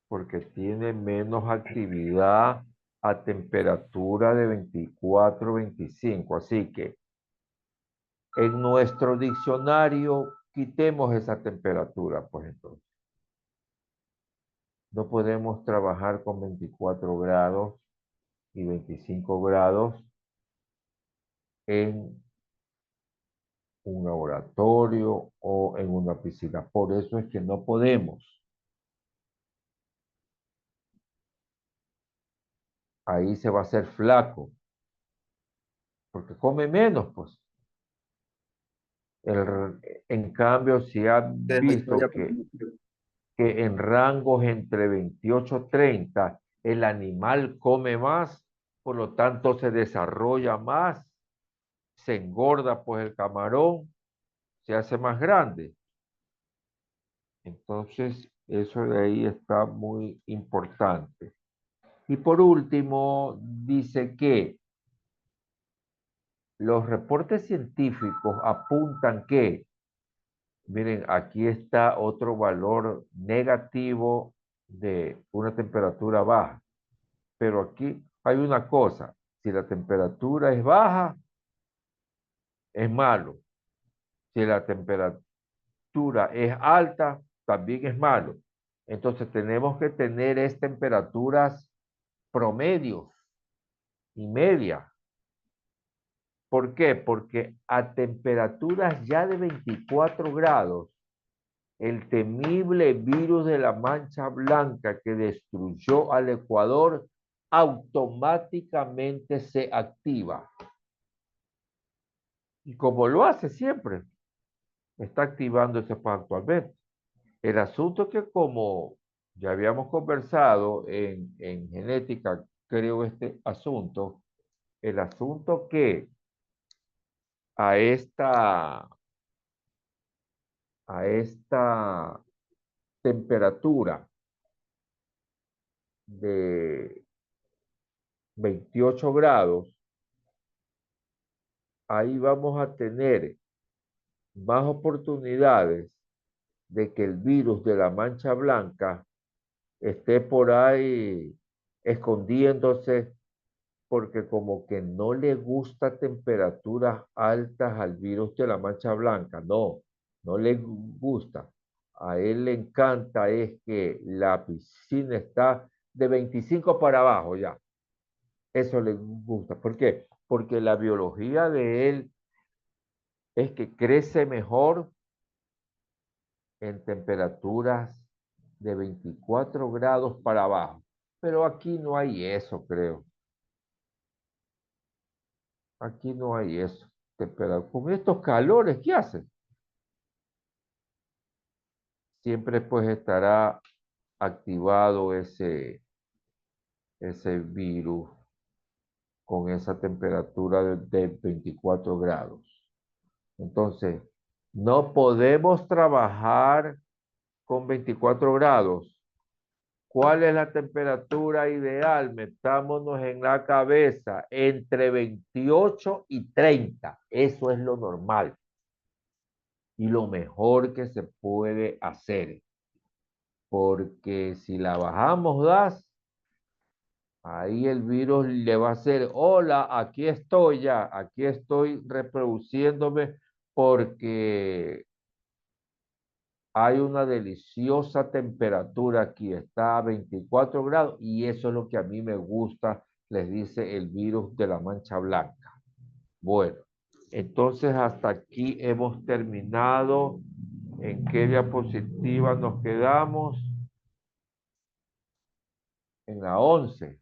Porque tiene menos actividad a temperatura de 24, 25. Así que en nuestro diccionario quitemos esa temperatura, pues entonces. No podemos trabajar con 24 grados y 25 grados en un laboratorio o en una piscina. Por eso es que no podemos. Ahí se va a hacer flaco, porque come menos, pues. En cambio, si han Se desarrolla visto que en rangos entre 28 y 30, el animal come más, por lo tanto se desarrolla más, se engorda pues el camarón, se hace más grande. Entonces, eso de ahí está muy importante. Y por último, dice que los reportes científicos apuntan que, miren, aquí está otro valor negativo de una temperatura baja. Pero aquí hay una cosa, si la temperatura es baja, es malo. Si la temperatura es alta, también es malo. Entonces tenemos que tener temperaturas promedios y medias. ¿Por qué? Porque a temperaturas ya de 24 grados, el temible virus de la mancha blanca que destruyó al Ecuador automáticamente se activa. Y como lo hace siempre, está activándose actualmente. El asunto que como ya habíamos conversado en genética, creo el asunto que a esta temperatura de 28 grados, ahí vamos a tener más oportunidades de que el virus de la mancha blanca esté por ahí escondiéndose porque como que no le gusta temperaturas altas al virus de la mancha blanca, no le gusta. A él le encanta es que la piscina está de 25 para abajo ya. Eso le gusta. ¿Por qué? Porque la biología de él es que crece mejor en temperaturas de 24 grados para abajo. Pero aquí no hay eso, creo. Aquí no hay eso. Con estos calores, ¿qué hacen? Siempre pues estará activado ese virus con esa temperatura de 24 grados. Entonces, no podemos trabajar con 24 grados. ¿Cuál es la temperatura ideal? Metámonos en la cabeza entre 28 y 30. Eso es lo normal y lo mejor que se puede hacer. Porque si la bajamos, ahí el virus le va a hacer, hola, aquí estoy ya, aquí estoy reproduciéndome porque hay una deliciosa temperatura aquí, está a 24 grados y eso es lo que a mí me gusta, les dice el virus de la mancha blanca. Bueno, entonces hasta aquí hemos terminado. ¿En qué diapositiva nos quedamos? En la 11.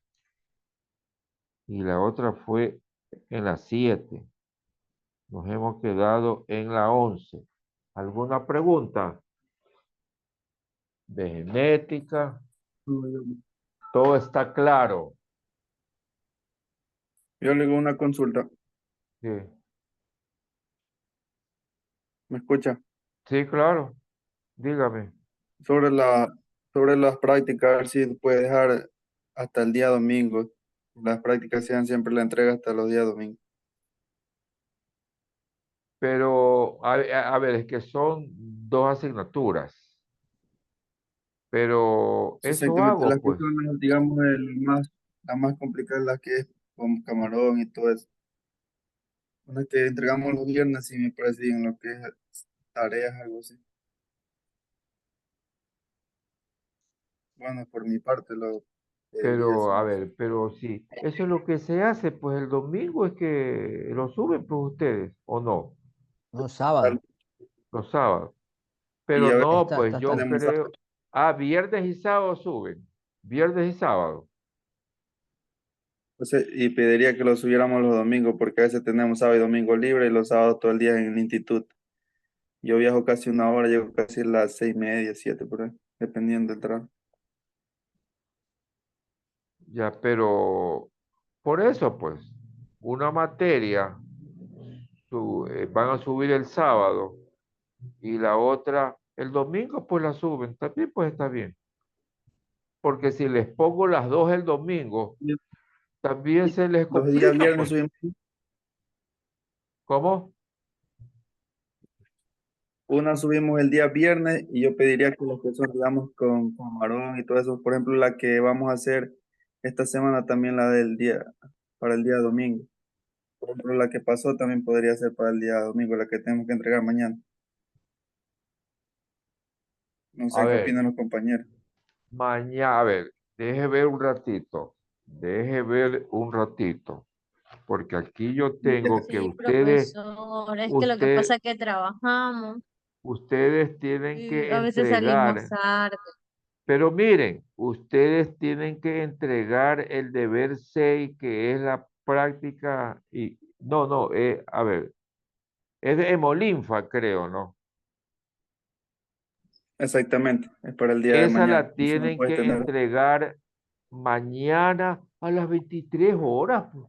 Y la otra fue en la 7. Nos hemos quedado en la 11. ¿Alguna pregunta? De genética. Todo está claro. Yo le hago una consulta. Sí, ¿Me escucha? sí, claro. Dígame. Sobre sobre las prácticas, a ver si puede dejar hasta el día domingo. Las prácticas sean siempre la entrega hasta los días domingos. Pero, a ver, es que son 2 asignaturas. Pero Sí, eso exactamente, hago, las que pues. son, digamos, la más complicada es la que es con camarón y todo eso. Una que entregamos los viernes y me parece bien lo que es tareas, algo así. Bueno, por mi parte, Pero, a 10, ver, pero sí, eso es lo que se hace, pues el domingo es que lo suben, pues ustedes, ¿o no? No, sábado. Los sábados. y Pero a veces no, Está, pues está, está. yo tenemos creo, viernes y sábado suben, viernes y sábado. y pediría que lo subiéramos los domingos, porque a veces tenemos sábado y domingo libre y los sábados todo el día en el instituto. Yo viajo casi una hora, llego casi a las 6:30, 7 por ahí, dependiendo del trabajo. Ya, pero por eso, pues, una materia van a subir el sábado y la otra el domingo, pues la suben. También, pues está bien. Porque si les pongo las dos el domingo, también se les Los días complica, viernes pues. subimos, ¿Cómo? una subimos el día viernes y yo pediría que las que son, digamos, con camarón y todo eso, por ejemplo, la que vamos a hacer esta semana también la del día, para el día domingo. Por ejemplo, la que pasó también podría ser para el día domingo, la que tenemos que entregar mañana. No A sé qué ver, opinan los compañeros. mañana, a ver, deje ver un ratito. Deje ver un ratito. Porque aquí yo tengo que Sí, profesor, es que lo que pasa es que trabajamos ustedes tienen y que a veces salimos entregar. tarde. Pero miren, ustedes tienen que entregar el deber 6, que es la práctica, y no, no, a ver, es de hemolinfa, creo, ¿no? Exactamente, es para el día de Esa mañana. la Y si no tienen puedes que tener, entregar mañana a las 23 horas, pues.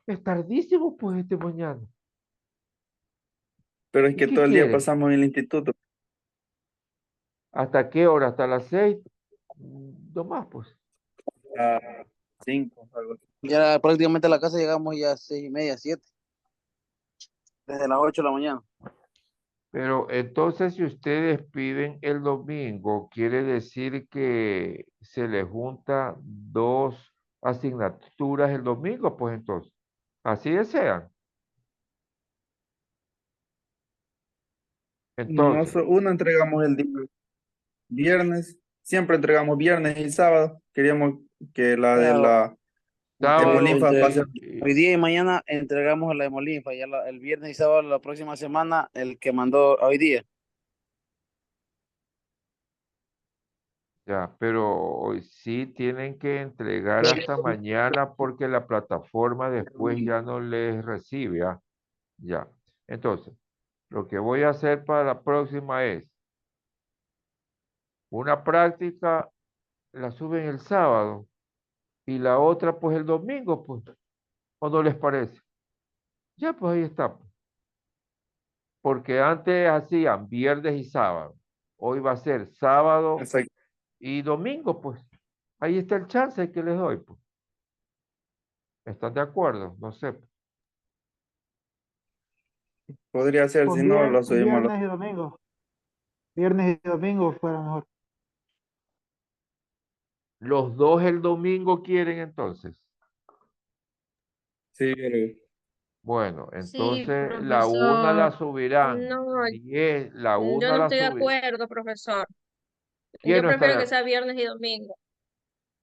Es tardísimo, pues, mañana. pero es ¿Y que qué todo el día quieren? pasamos en el instituto. ¿Hasta qué hora? ¿Hasta las 6? No más, pues. A 5, algo así. Ya prácticamente a la casa llegamos ya a 6:30, 7. Desde las 8 de la mañana. Pero entonces, si ustedes piden el domingo, quiere decir que se les junta dos asignaturas el domingo, pues entonces, así desean. Entonces, Una entregamos el día viernes, siempre entregamos viernes y sábado. Queríamos que la de Claro, la sábado hemolinfa pase. hoy día y mañana entregamos la hemolinfa, ya el viernes y sábado la próxima semana, el que mandó hoy día. ya, pero hoy sí tienen que entregar hasta mañana porque la plataforma después ya no les recibe, ¿ah? Ya. Entonces, lo que voy a hacer para la próxima es una práctica, la suben el sábado y la otra pues el domingo, pues, ¿o no les parece? Ya, pues ahí está, pues. Porque antes hacían viernes y sábado. Hoy va a ser sábado Exacto. y domingo, pues. Ahí está el chance que les doy, pues. ¿Están de acuerdo? No sé, pues. Podría ser, si Con no, lo subimos los. viernes y domingo. Viernes y domingo fuera mejor. Los dos el domingo quieren entonces. Sí, pero Bueno, Sí, entonces la una la profesor. subirán. No, 10, la yo una no la estoy de subirán. acuerdo, profesor. ¿Quién Yo no está prefiero de que acuerdo? sea viernes y domingo.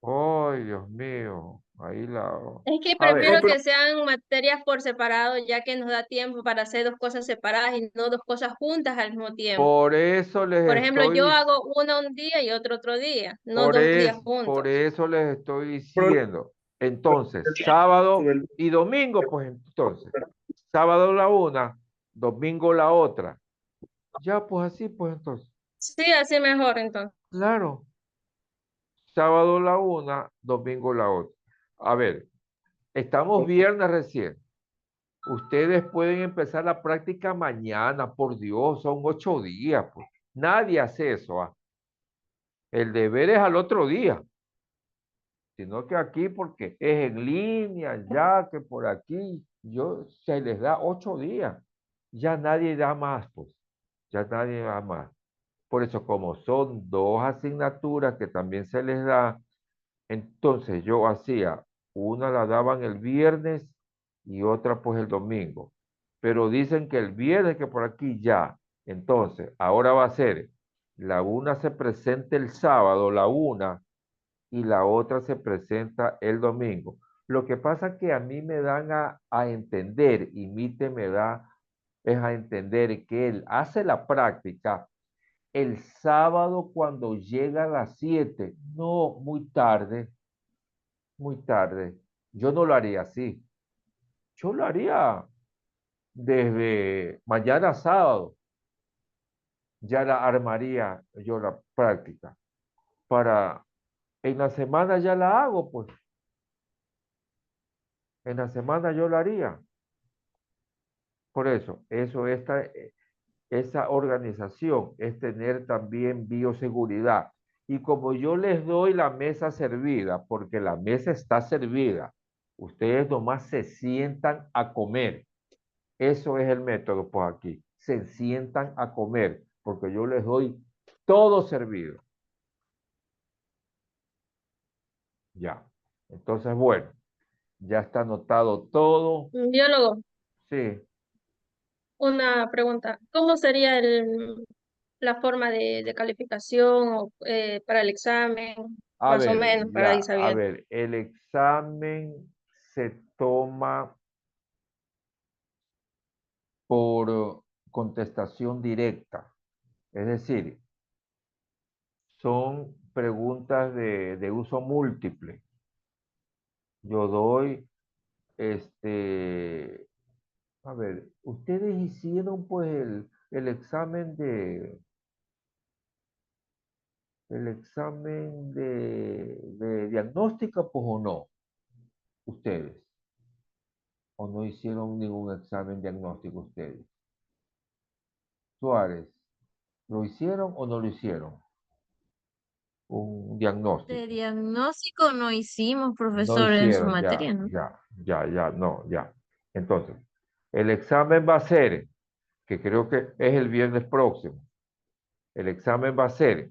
Ay, Dios mío. Ahí la. Es que A ver, prefiero que sean materias por separado, ya que nos da tiempo para hacer dos cosas separadas y no dos cosas juntas al mismo tiempo. por eso Por les ejemplo, estoy yo diciendo. hago uno un día y otro día, no dos días Por juntos. eso les estoy pro- diciendo. Entonces, sábado sube el- y domingo, pues entonces. Sábado la una, domingo la otra. Ya, pues así, pues entonces. Sí, así mejor entonces. Claro. Sábado la una, domingo la otra. A ver, estamos viernes recién. Ustedes pueden empezar la práctica mañana, por Dios, son 8 días, pues. Nadie hace eso, ¿ah? El deber es al otro día, sino que aquí porque es en línea, ya que por aquí se les da 8 días. Ya nadie da más, pues. Ya nadie da más. Por eso, como son dos asignaturas que también se les da, entonces yo hacía, una la daban el viernes y otra pues el domingo. Pero dicen que el viernes que por aquí ya. Entonces, ahora va a ser, la una se presenta el sábado, la una, y la otra se presenta el domingo. Lo que pasa es que a mí me dan a entender, y Mite me da es a entender que él hace la práctica el sábado cuando llega a las 7. No, muy tarde, muy tarde. Yo no lo haría así. Yo lo haría desde mañana sábado. Ya la armaría yo la práctica. Para, en la semana ya la hago, pues. En la semana yo la haría. Por eso, esa organización es tener también bioseguridad. Y como yo les doy la mesa servida, porque la mesa está servida, ustedes nomás se sientan a comer. Eso es el método, pues aquí. Se sientan a comer, porque yo les doy todo servido. Ya. Entonces, bueno, ya está anotado todo. Biólogo, Sí. una pregunta. ¿Cómo sería la forma de calificación para el examen? A Más o ver, menos, para ya, ir a sabiendo. ver, el examen se toma por contestación directa. Es decir, son preguntas de uso múltiple. Yo doy, a ver, ustedes hicieron pues el examen de diagnóstica, pues o no, ustedes, o no hicieron ningún examen diagnóstico ustedes. Suárez, ¿lo hicieron o no lo hicieron? Un De diagnóstico. diagnóstico no hicimos, No profesor, en su hicieron, ya, materia, ¿no? ya, no, ya. Entonces, el examen va a ser, que creo que es el viernes próximo, el examen va a ser,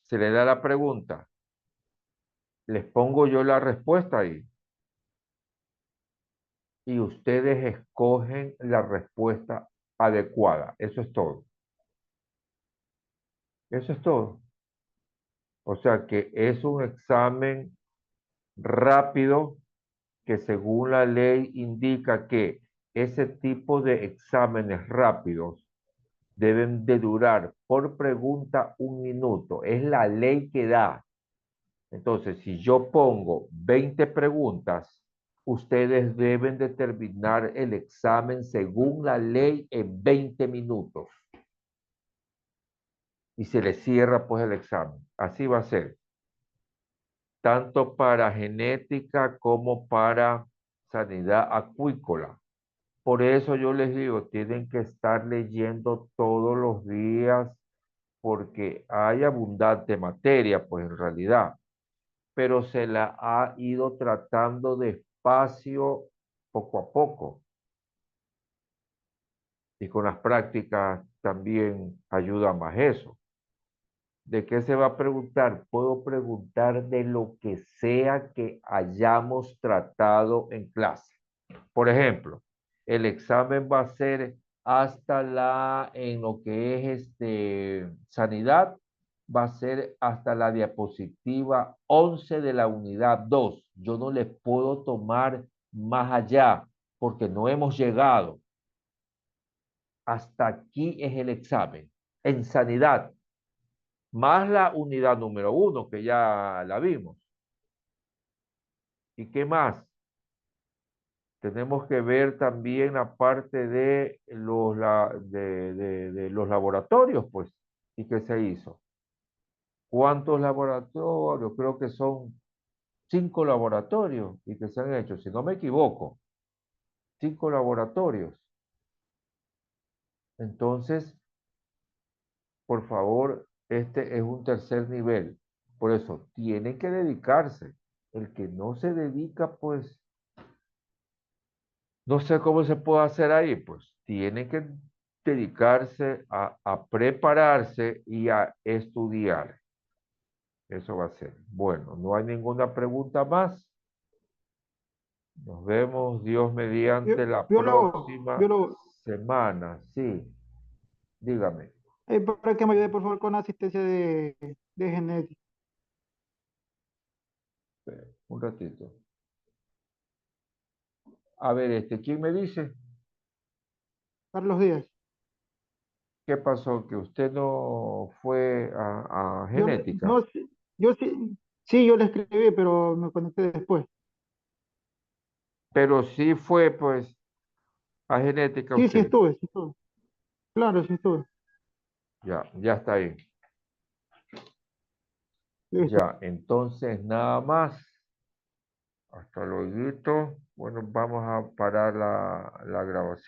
se le da la pregunta, les pongo yo la respuesta ahí, y ustedes escogen la respuesta adecuada. Eso es todo. Eso es todo. O sea que es un examen rápido que según la ley indica que ese tipo de exámenes rápidos deben de durar por pregunta 1 minuto. Es la ley que da. Entonces, si yo pongo 20 preguntas, ustedes deben de terminar el examen según la ley en 20 minutos. Y se le cierra pues el examen. Así va a ser. Tanto para genética como para sanidad acuícola. Por eso yo les digo, tienen que estar leyendo todos los días porque hay abundante materia, pues en realidad, pero se la ha ido tratando despacio, poco a poco. Y con las prácticas también ayuda más eso. ¿De qué se va a preguntar? Puedo preguntar de lo que sea que hayamos tratado en clase. Por ejemplo, el examen va a ser en lo que es sanidad, va a ser hasta la diapositiva 11 de la unidad 2. Yo no les puedo tomar más allá porque no hemos llegado. Hasta aquí es el examen. En sanidad, más la unidad número 1 que ya la vimos. ¿Y qué más? Tenemos que ver también la parte de de los laboratorios, pues, y qué se hizo. ¿Cuántos laboratorios? Creo que son 5 laboratorios y que se han hecho, si no me equivoco, 5 laboratorios. Entonces, por favor, este es un tercer nivel. Por eso, tienen que dedicarse. El que no se dedica, pues, no sé cómo se puede hacer ahí, pues tiene que dedicarse a prepararse y a estudiar. Eso va a ser. Bueno, no hay ninguna pregunta más. Nos vemos, Dios mediante, la próxima Biólogo, semana. Sí, dígame. para que me ayude por favor con la asistencia de genética. Un ratito. A ver, ¿quién me dice? Carlos Díaz. ¿Qué pasó? ¿Que usted no fue a Yo, genética? no, yo sí, yo le escribí, pero me conecté después. Pero sí fue, pues, a genética Sí, usted. sí estuve. Claro, sí estuve. Ya está ahí. Listo. Ya, entonces nada más. Hasta luego. Bueno, vamos a parar la grabación.